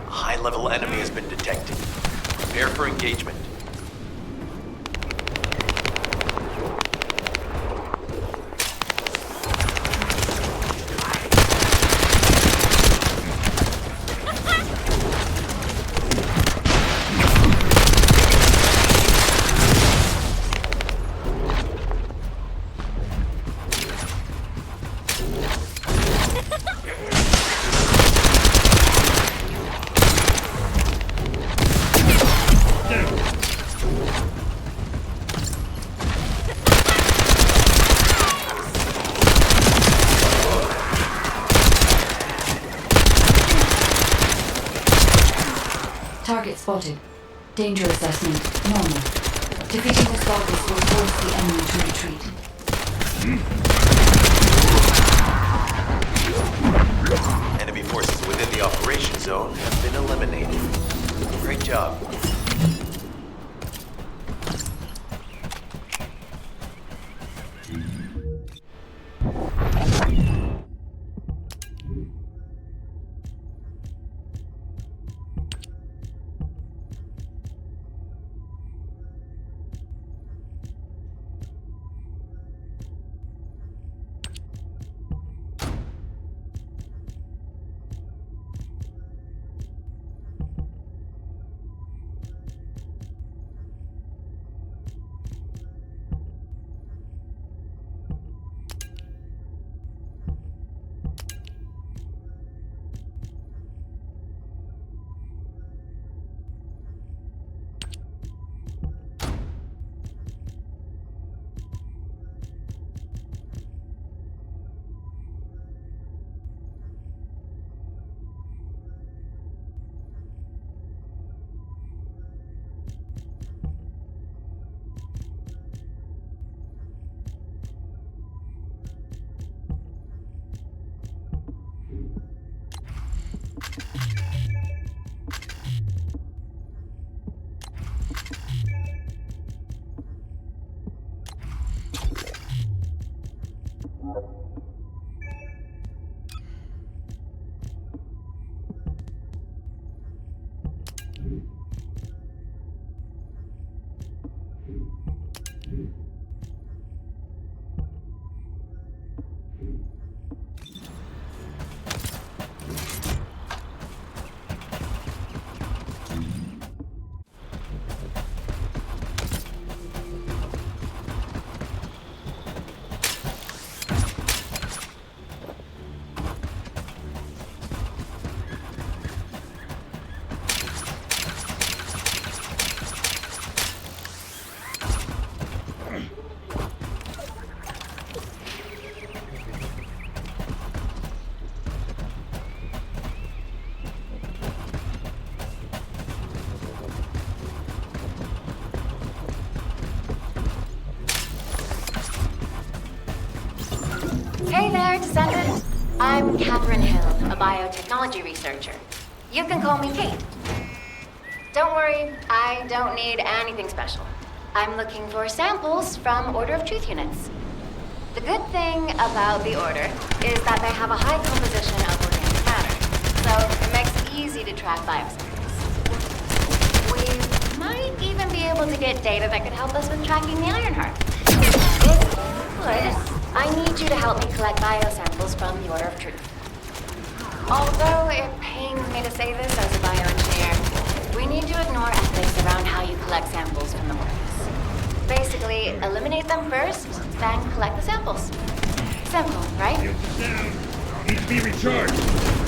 High-level enemy has been detected. Prepare for engagement. Target spotted. Danger assessment, normal. Defeating this Vulgus will force the enemy to retreat. Enemy forces within the operation zone have been eliminated. Great job. Hey there, Descendant. I'm Catherine Hill, a biotechnology researcher. You can call me Kate. Don't worry, I don't need anything special. I'm looking for samples from Order of Truth units. The good thing about the Order is that they have a high composition of organic matter, so it makes it easy to track biosamples. We might even be able to get data that could help us with tracking the Ironheart. If you could, I need you to help me collect biosamples from the Order of Truth. Although it pains me to say this as a bioengineer, we need to ignore ethics around how you collect samples from the workers. Basically, eliminate them first, then collect the samples. Simple, right? Need to be recharged.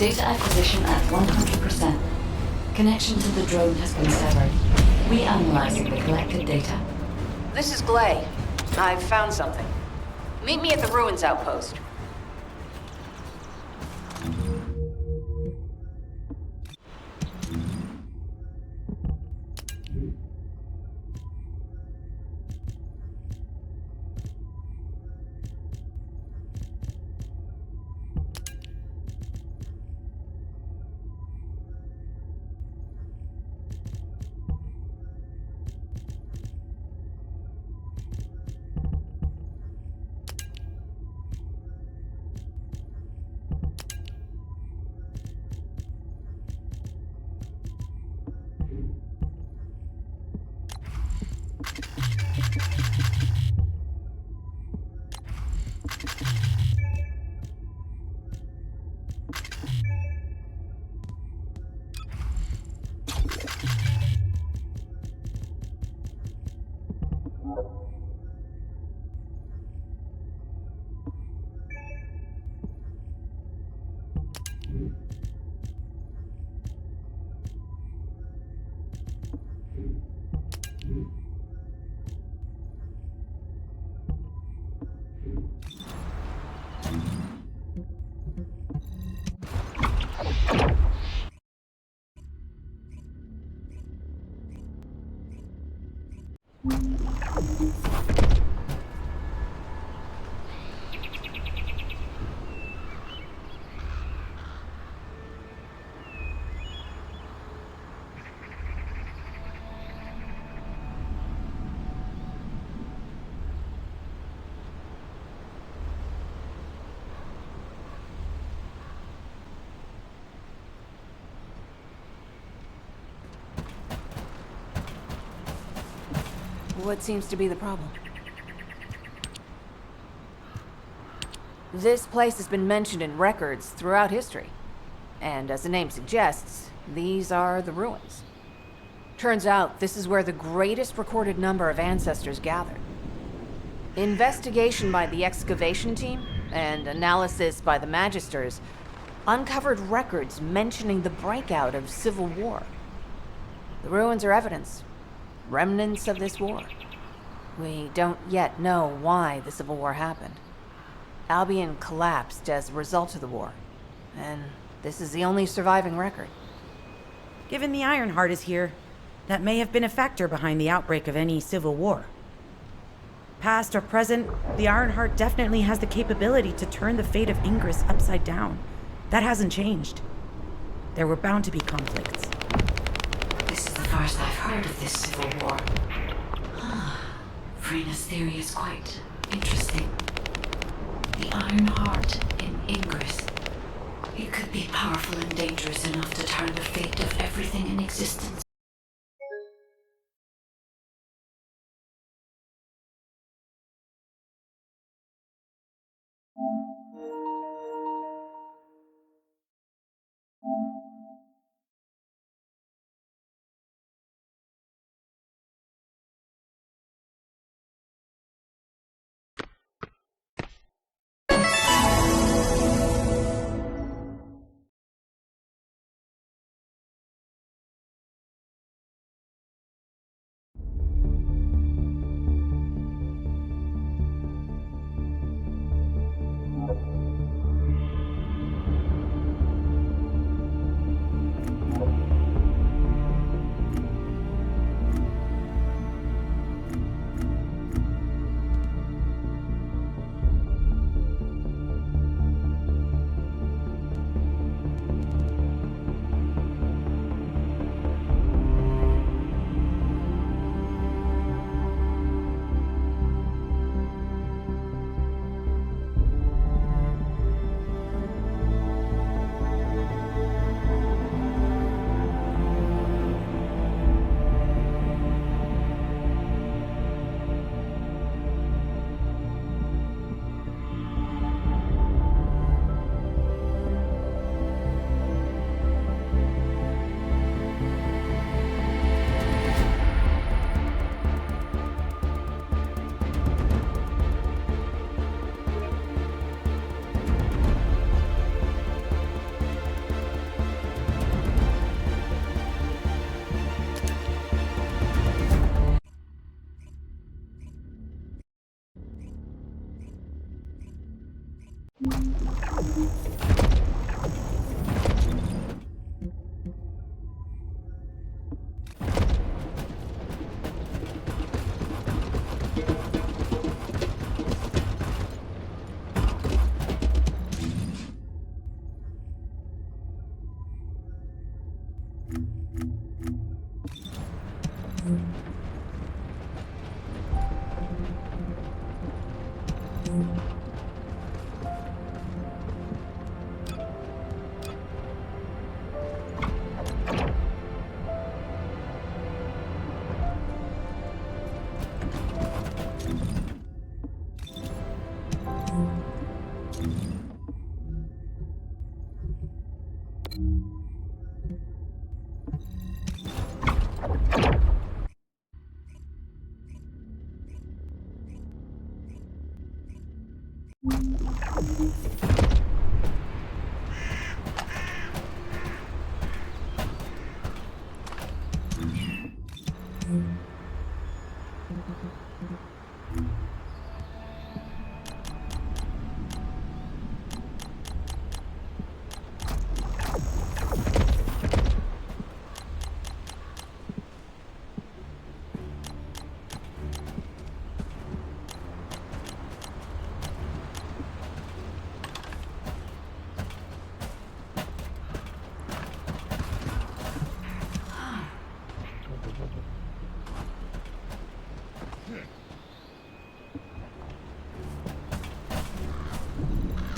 Data acquisition at 100%. Connection to the drone has been severed. Reanalyzing the collected data. This is Glay. I've found something. Meet me at the ruins outpost. What seems to be the problem? This place has been mentioned in records throughout history. And as the name suggests, these are the ruins. Turns out this is where the greatest recorded number of ancestors gathered. Investigation by the excavation team and analysis by the Magisters uncovered records mentioning the breakout of civil war. The ruins are evidence. Remnants of this war. We don't yet know why the Civil War happened. Albion collapsed as a result of the war, and this is the only surviving record. Given the Ironheart is here, that may have been a factor behind the outbreak of any civil war. Past or present, the Ironheart definitely has the capability to turn the fate of Ingress upside down. That hasn't changed. There were bound to be conflicts. This is the first I've heard of this civil war. Frena's theory is quite interesting. The Iron Heart in Ingress. It could be powerful and dangerous enough to turn the fate of everything in existence.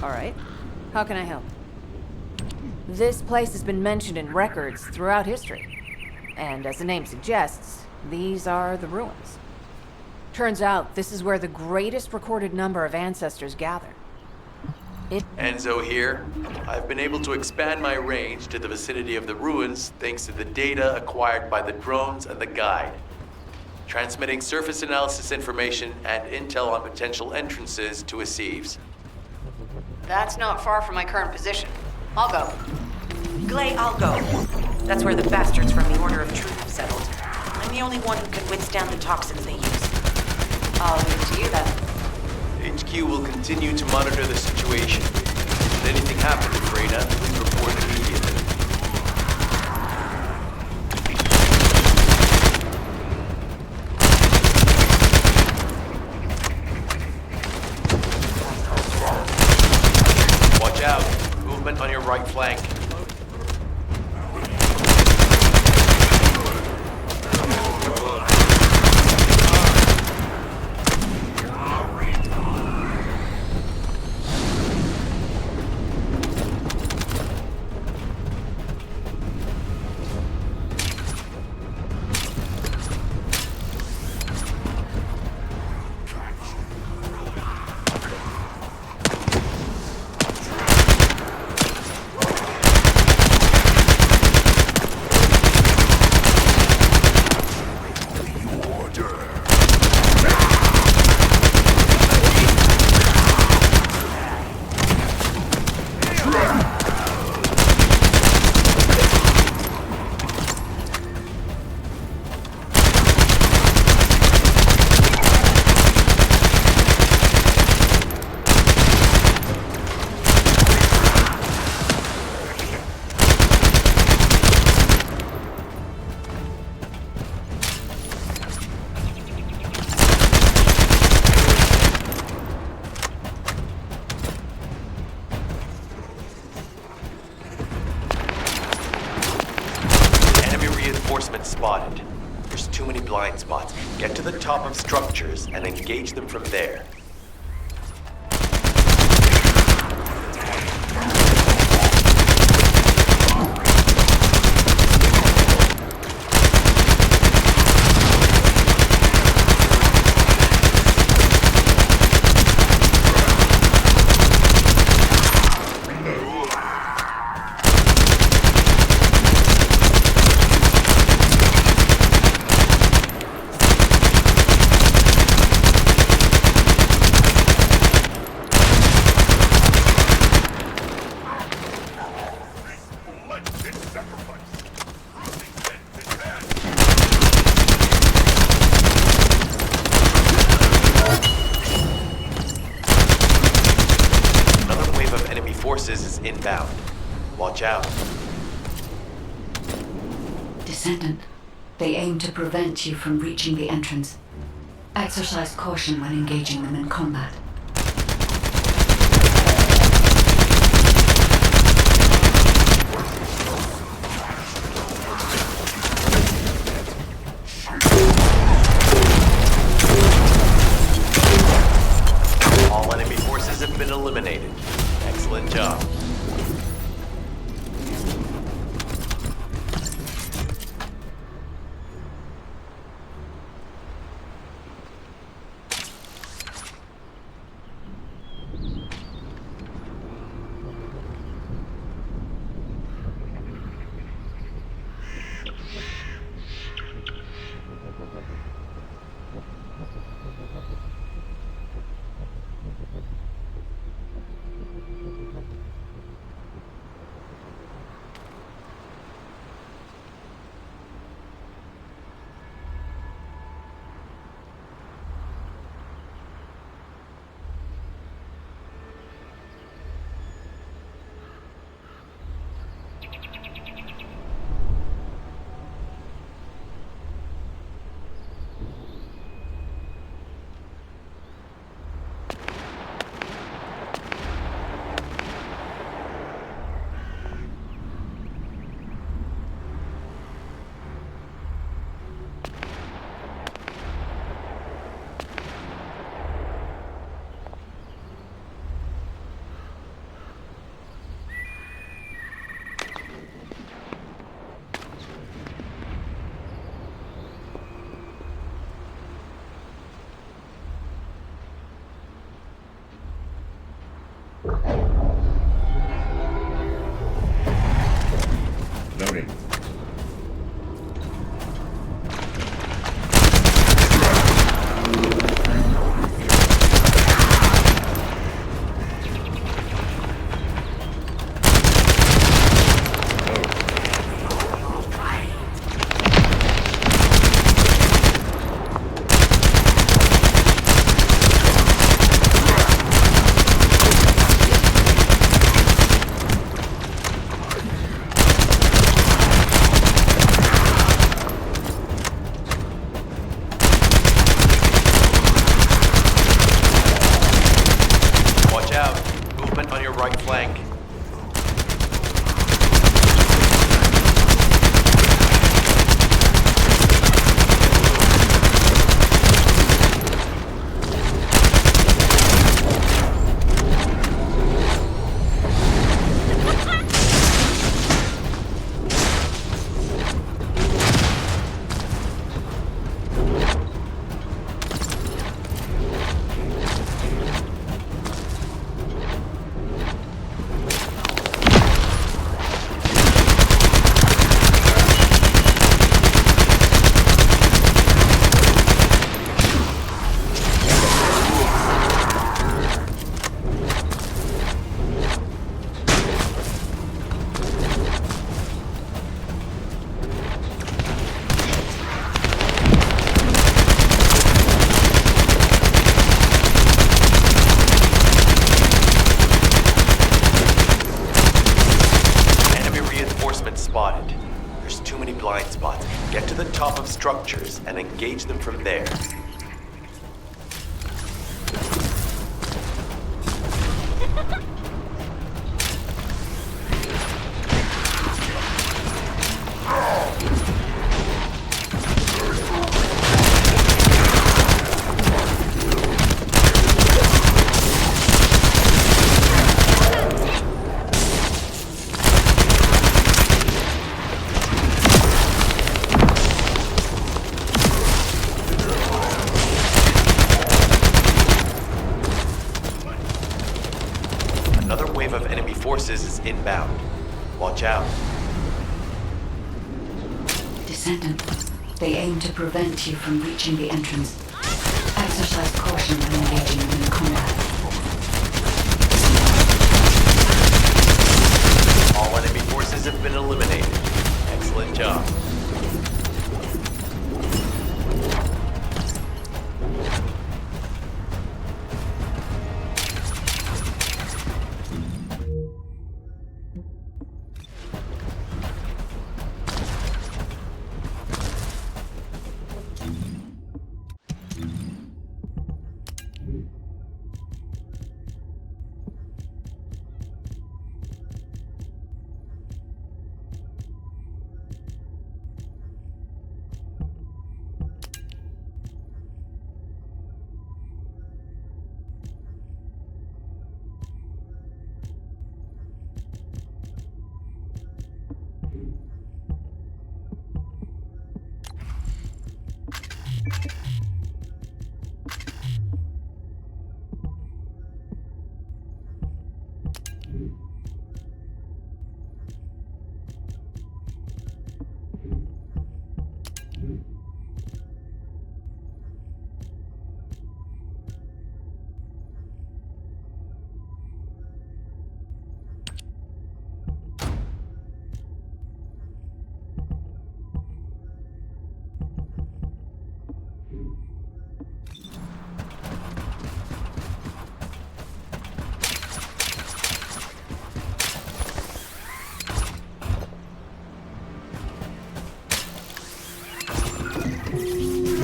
All right. How can I help? This place has been mentioned in records throughout history. And as the name suggests, these are the ruins. Turns out, this is where the greatest recorded number of ancestors gather. Enzo here. I've been able to expand my range to the vicinity of the ruins thanks to the data acquired by the drones and the guide. Transmitting surface analysis information and intel on potential entrances to Aceves. That's not far from my current position. I'll go. Glay, I'll go. That's where the bastards from the Order of Truth have settled. I'm the only one who can withstand the toxins they use. I'll leave it to you then. HQ will continue to monitor the situation. If anything happens to Freyna, please report immediately. Watch out. Movement on your right flank. Spotted. There's too many blind spots. Get to the top of structures and engage them from there. forces is inbound. Watch out. Descendant, they aim to prevent you from reaching the entrance. Exercise caution when engaging them in combat. All enemy forces have been eliminated. Excellent job. Loading. Watch out. Movement on your right flank. Spotted. There's too many blind spots. Get to the top of structures and engage them from there. Another wave of enemy forces is inbound. Watch out. Descendant, they aim to prevent you from reaching the entrance. Exercise caution when engaging them in combat. All enemy forces have been eliminated. Excellent job.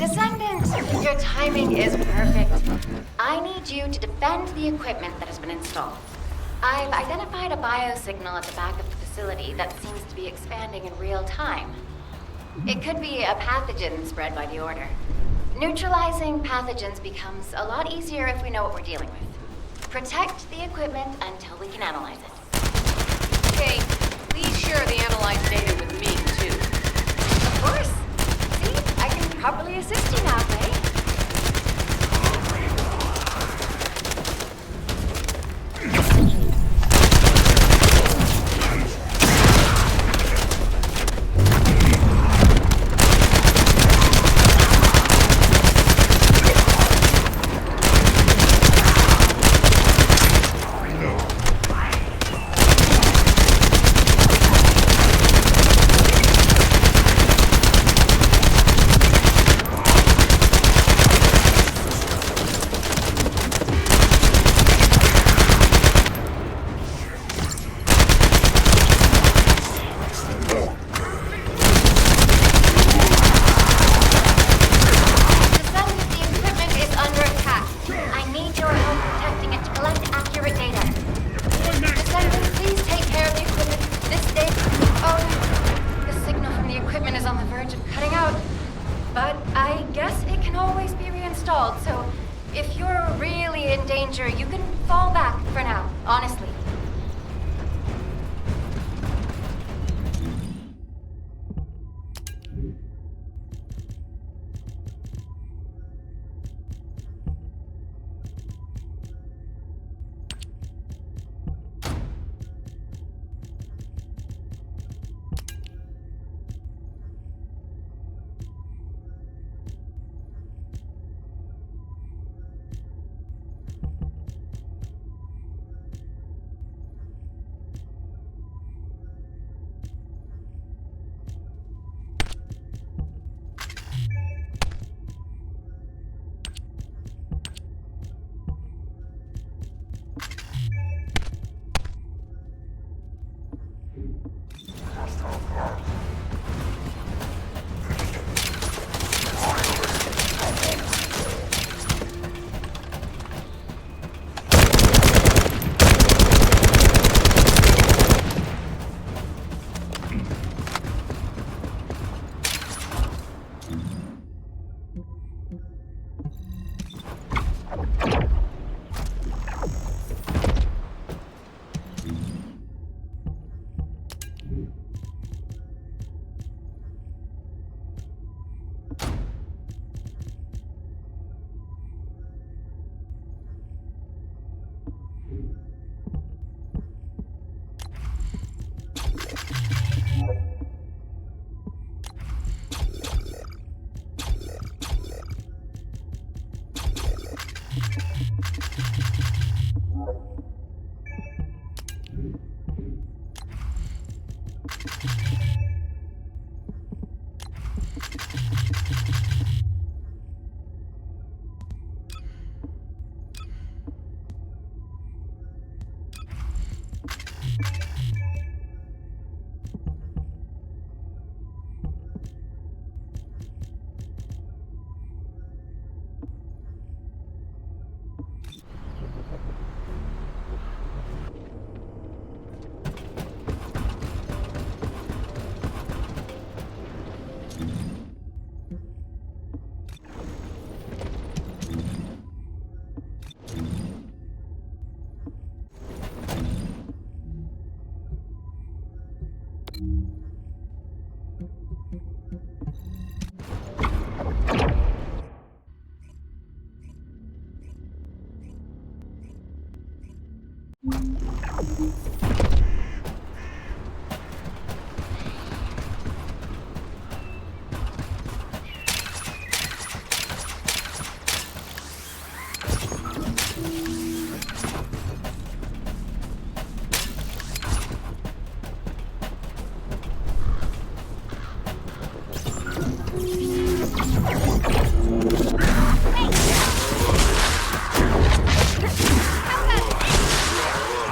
Descendant, your timing is perfect. I need you to defend the equipment that has been installed. I've identified a biosignal at the back of the facility that seems to be expanding in real time. It could be a pathogen spread by the Order. Neutralizing pathogens becomes a lot easier if we know what we're dealing with. Protect the equipment until we can analyze it. Okay, please share the analyzed data with me, too. Of course. See, I can properly assist you now, Ray. You can fall back for now, honestly.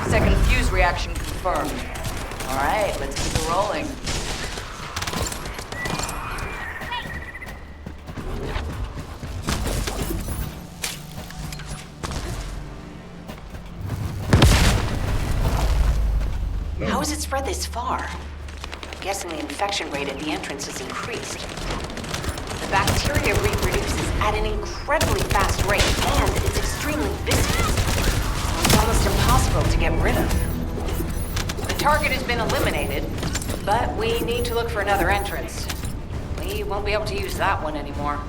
Second fuse reaction confirmed. Alright, let's keep it rolling. How has it spread this far? I'm guessing the infection rate at the entrance has increased. The bacteria reproduces at an incredibly fast rate, and it's extremely viscous. It's almost impossible to get rid of. The target has been eliminated, but we need to look for another entrance. We won't be able to use that one anymore.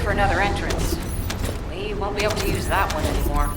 Another entrance. We won't be able to use that one anymore.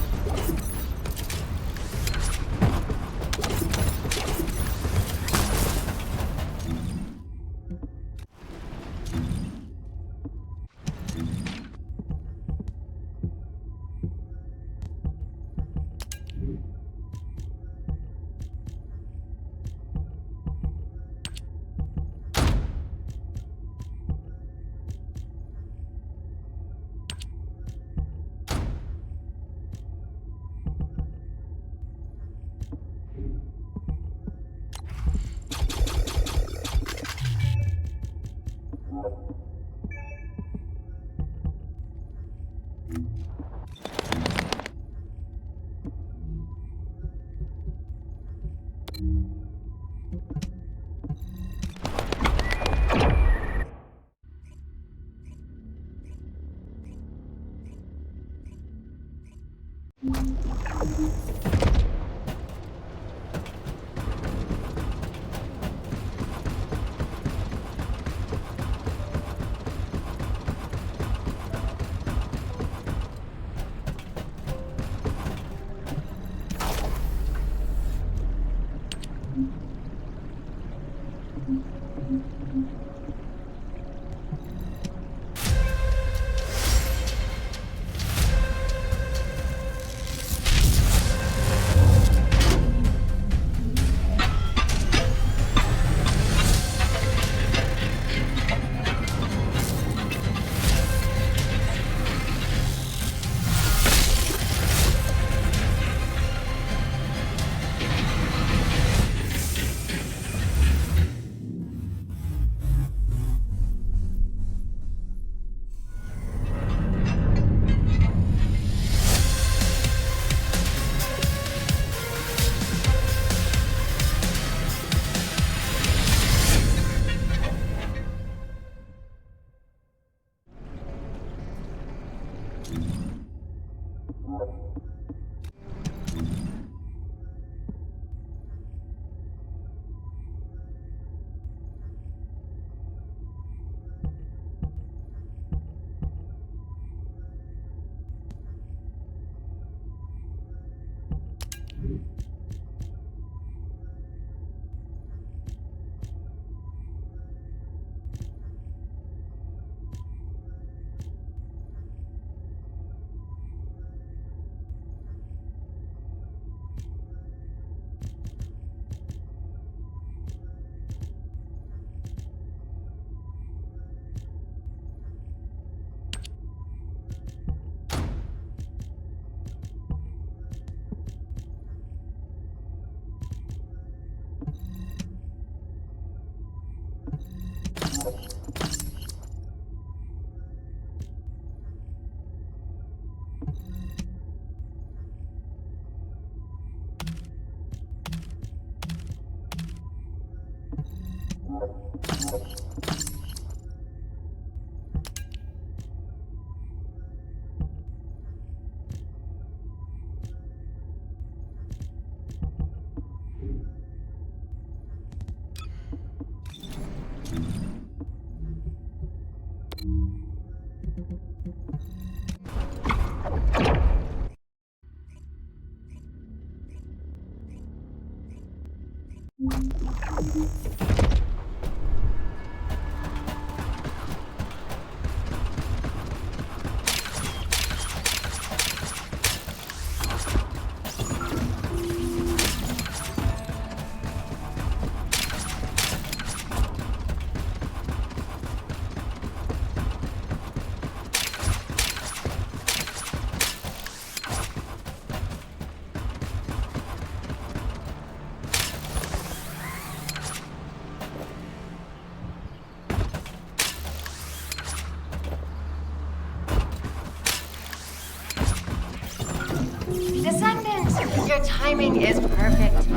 Descendant, your timing is perfect.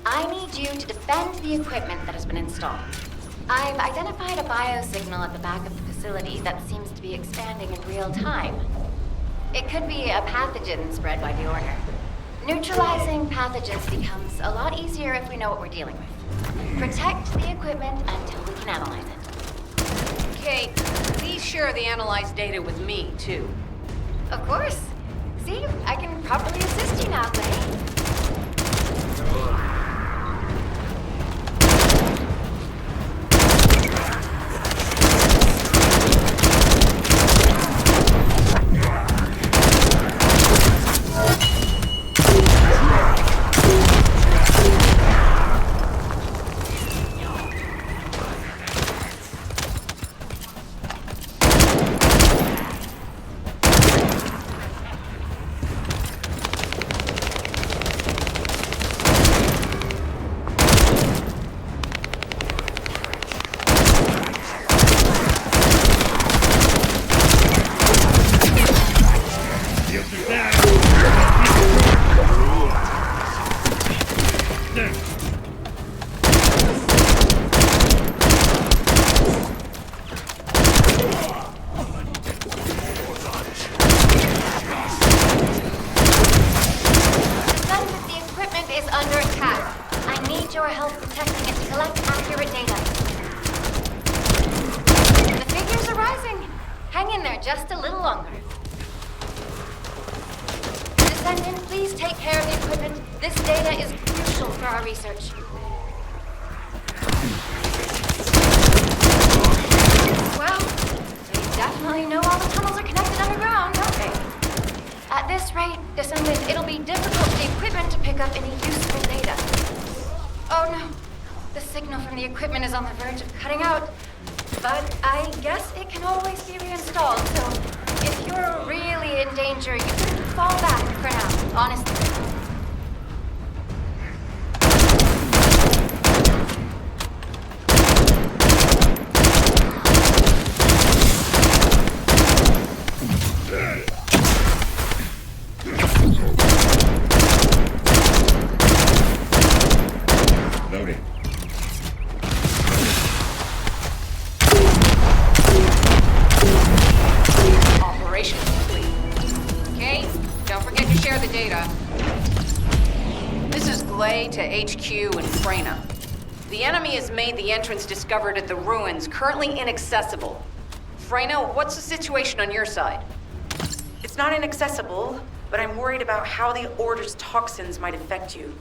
I need you to defend the equipment that has been installed. I've identified a biosignal at the back of the facility that seems to be expanding in real time. It could be a pathogen spread by the Order. Neutralizing pathogens becomes a lot easier if we know what we're dealing with. Protect the equipment until we can analyze it. Kate, please share the analyzed data with me, too. Of course. See, I can properly assist you now, Glenn. Just a little longer. Descendant, please take care of the equipment. This data is crucial for our research. Well, they definitely know all the tunnels are connected underground, don't they? At this rate, Descendant, it'll be difficult for the equipment to pick up any useful data. Oh no, the signal from the equipment is on the verge of cutting out. But I guess it can always be reinstalled, so if you're really in danger, you can fall back for now, honestly. Loading. Share the data. This is Glay to HQ in Freyna. The enemy has made the entrance discovered at the ruins currently inaccessible. Freyna, what's the situation on your side? It's not inaccessible, but I'm worried about how the Order's toxins might affect you.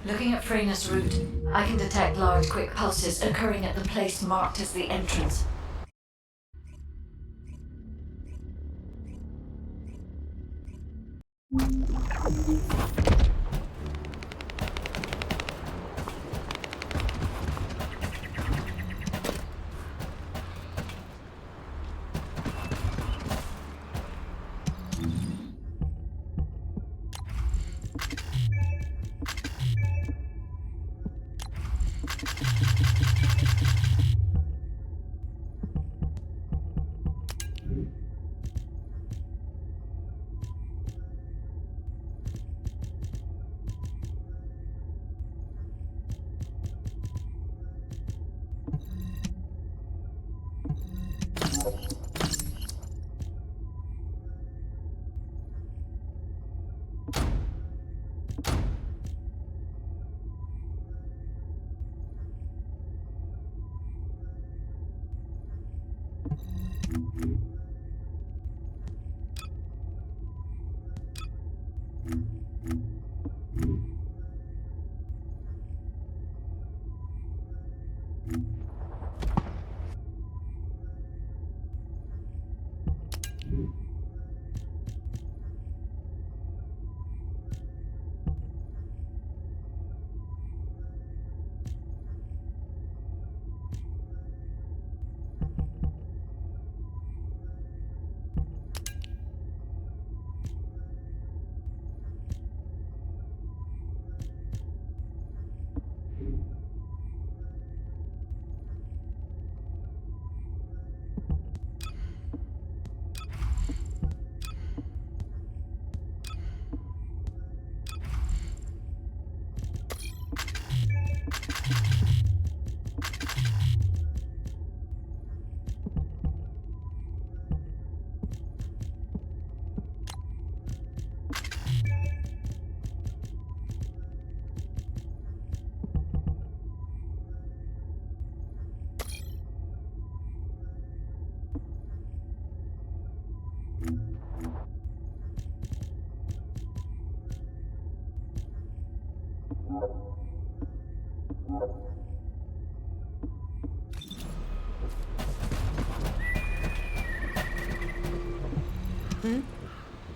Looking at Freyna's route, I can detect large quick pulses occurring at the place marked as the entrance.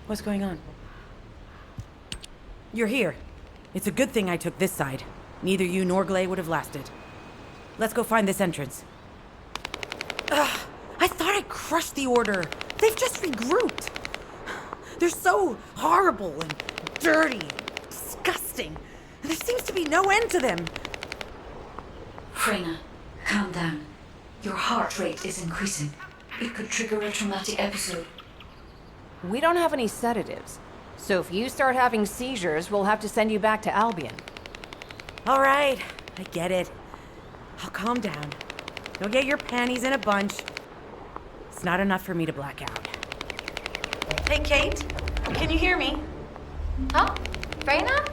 What's going on? You're here. It's a good thing I took this side. Neither you nor Glay would have lasted. Let's go find this entrance. Ugh, I thought I crushed the Order. They've just regrouped. They're so horrible and dirty and disgusting. There seems to be no end to them. Freyna, calm down. Your heart rate is increasing. It could trigger a traumatic episode. We don't have any sedatives, so if you start having seizures, we'll have to send you back to Albion. All right, I get it. I'll calm down. You'll get your panties in a bunch. It's not enough for me to black out. Hey, Kate, can you hear me? Huh? Freyna?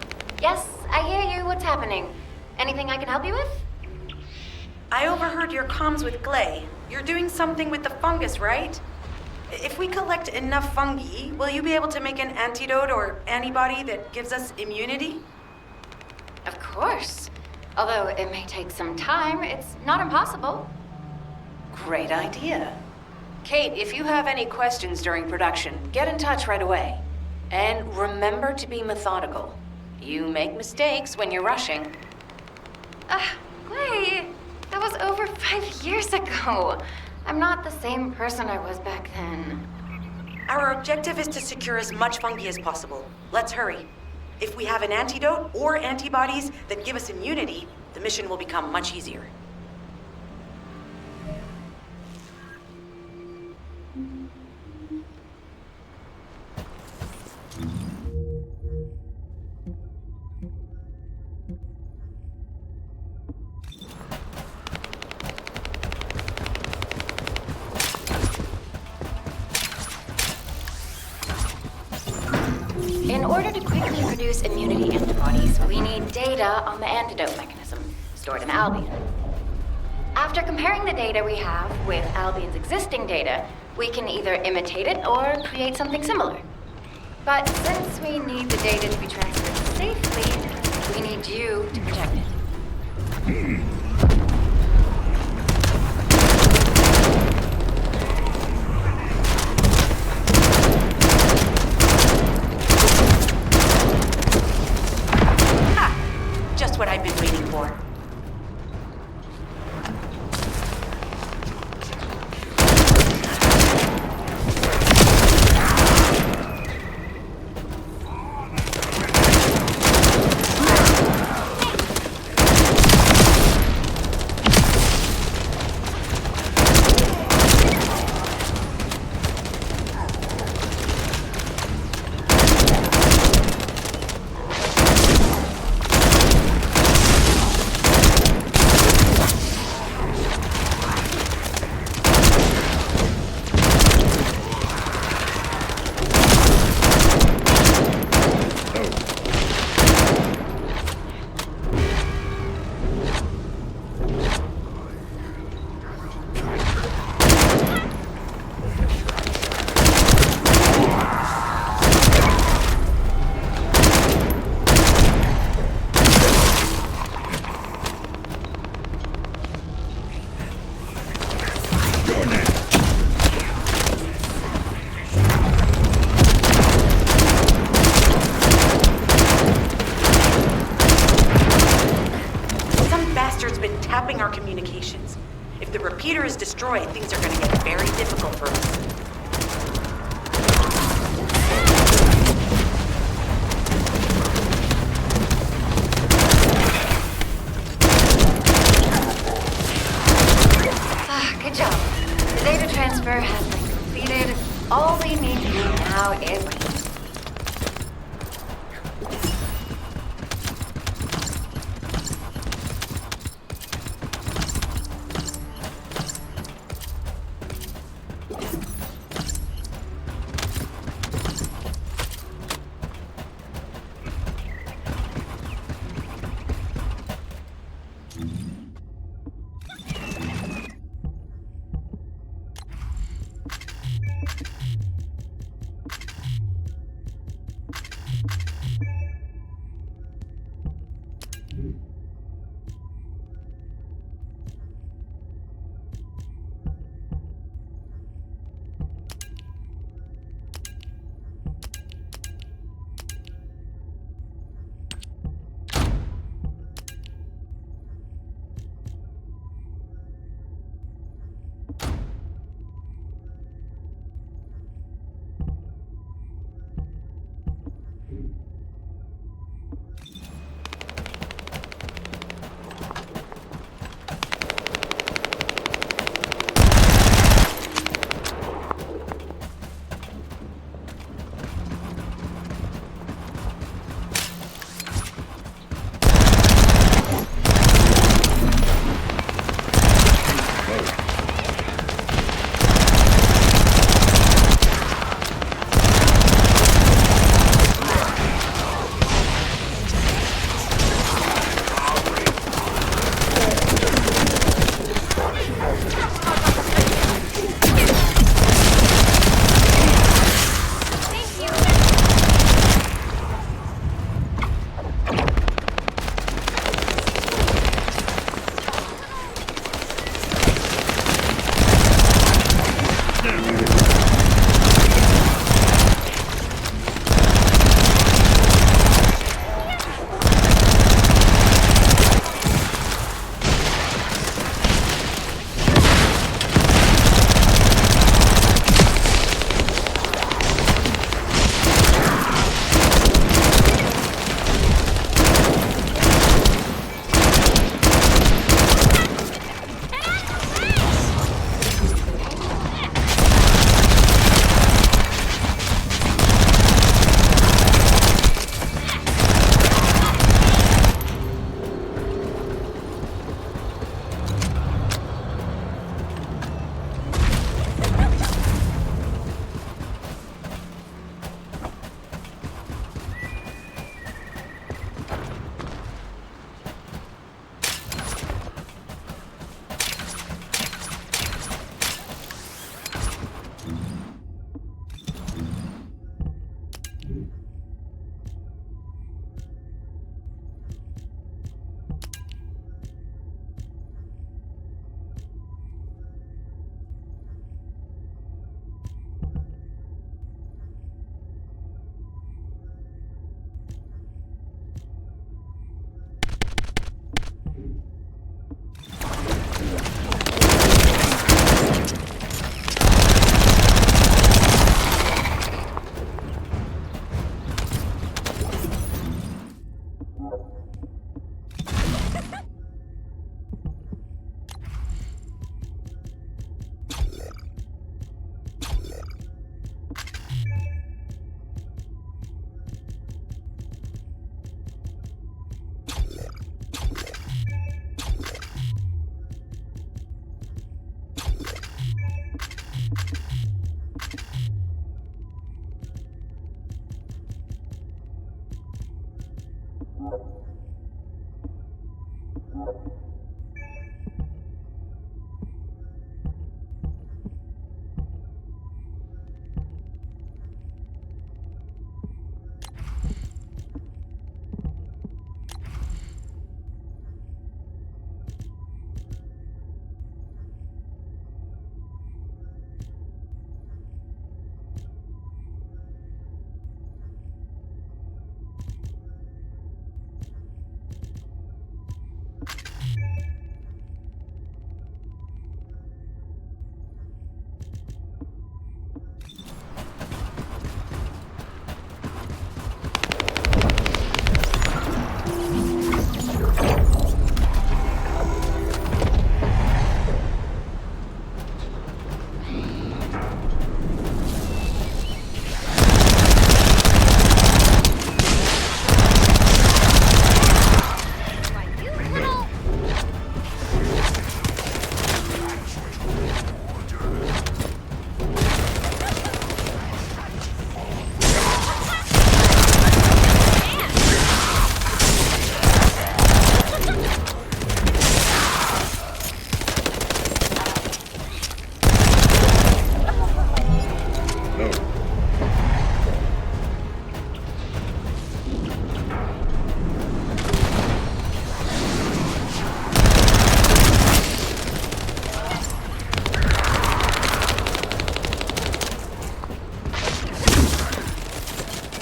Yes, I hear you. What's happening? Anything I can help you with? I overheard your comms with Glay. You're doing something with the fungus, right? If we collect enough fungi, will you be able to make an antidote or antibody that gives us immunity? Of course. Although it may take some time, it's not impossible. Great idea. Kate, if you have any questions during production, get in touch right away. And remember to be methodical. You make mistakes when you're rushing. Glay, that was over 5 years ago. I'm not the same person I was back then. Our objective is to secure as much fungi as possible. Let's hurry. If we have an antidote or antibodies that give us immunity, the mission will become much easier. In order to quickly produce immunity antibodies, we need data on the antidote mechanism stored in Albion. After comparing the data we have with Albion's existing data, we can either imitate it or create something similar. But since we need the data to be transferred safely, we need you to protect it. Just what I've been waiting for. Tapping our communications. If the repeater is destroyed, things are going to get very difficult for us. Good job. The data transfer has been completed. All we need to do now is wait.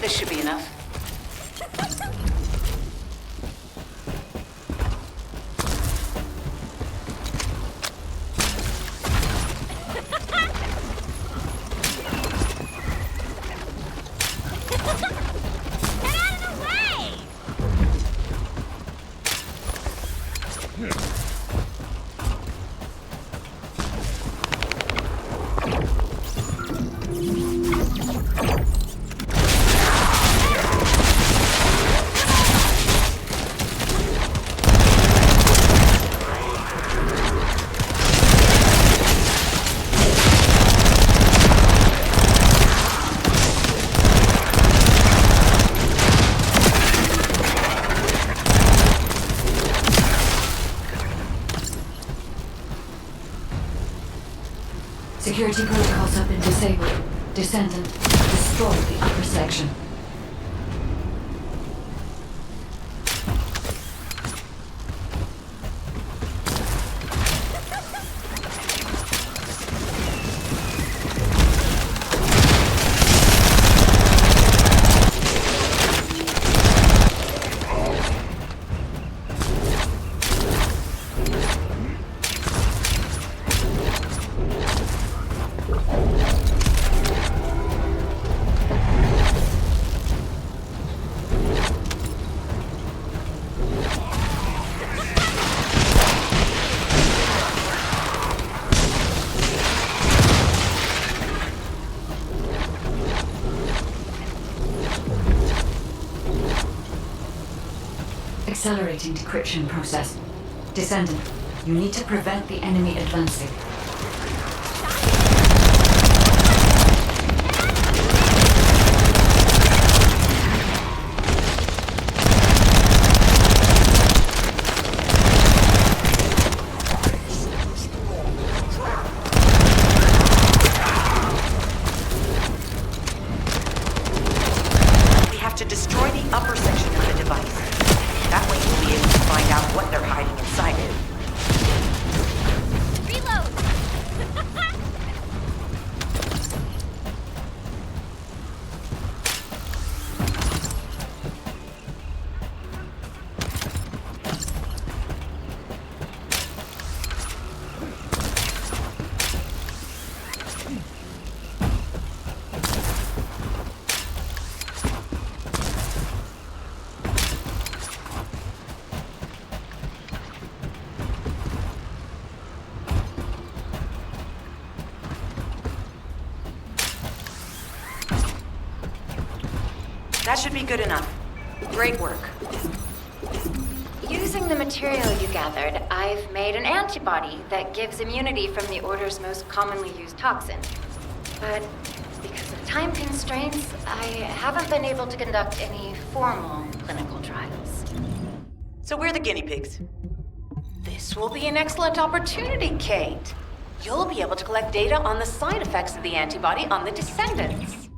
This should be enough. Security protocols have been disabled. Descendant, destroy the upper section. Accelerating decryption process. Descendant, you need to prevent the enemy advancing. We have to destroy the upper section of the device. That way we'll be able to find out what they're hiding inside it. That should be good enough. Great work. Using the material you gathered, I've made an antibody that gives immunity from the Order's most commonly used toxin. But because of time constraints, I haven't been able to conduct any formal clinical trials. So we're the guinea pigs. This will be an excellent opportunity, Kate. You'll be able to collect data on the side effects of the antibody on the Descendants.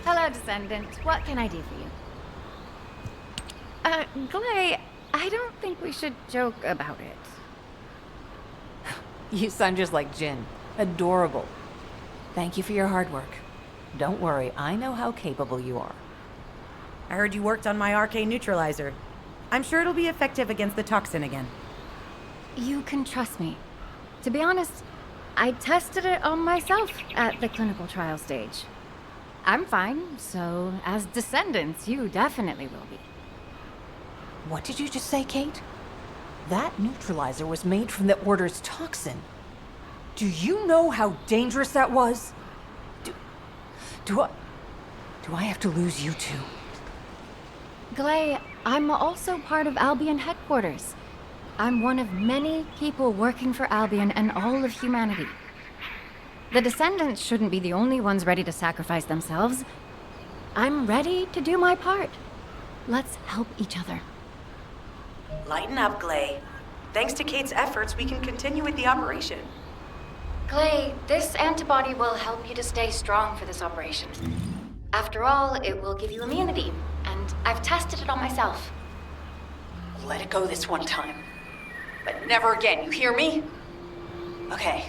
Hello, Descendant. What can I do for you? Glay, I don't think we should joke about it. You sound just like Jin. Adorable. Thank you for your hard work. Don't worry, I know how capable you are. I heard you worked on my RK neutralizer. I'm sure it'll be effective against the toxin again. You can trust me. To be honest, I tested it on myself at the clinical trial stage. I'm fine, so as Descendants, you definitely will be. What did you just say, Kate? That neutralizer was made from the Order's toxin. Do you know how dangerous that was? Do I have to lose you too? Glay, I'm also part of Albion headquarters. I'm one of many people working for Albion and all of humanity. The Descendants shouldn't be the only ones ready to sacrifice themselves. I'm ready to do my part. Let's help each other. Lighten up, Glay. Thanks to Kate's efforts, we can continue with the operation. Glay, this antibody will help you to stay strong for this operation. After all, it will give you immunity, and I've tested it on myself. Let it go this one time. But never again, you hear me? Okay.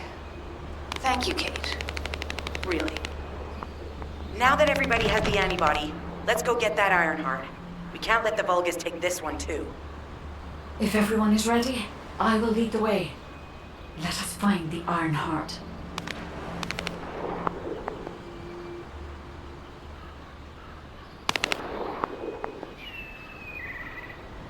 Thank you, Kate. Really. Now that everybody has the antibody, let's go get that Ironheart. We can't let the Vulgus take this one too. If everyone is ready, I will lead the way. Let us find the Ironheart.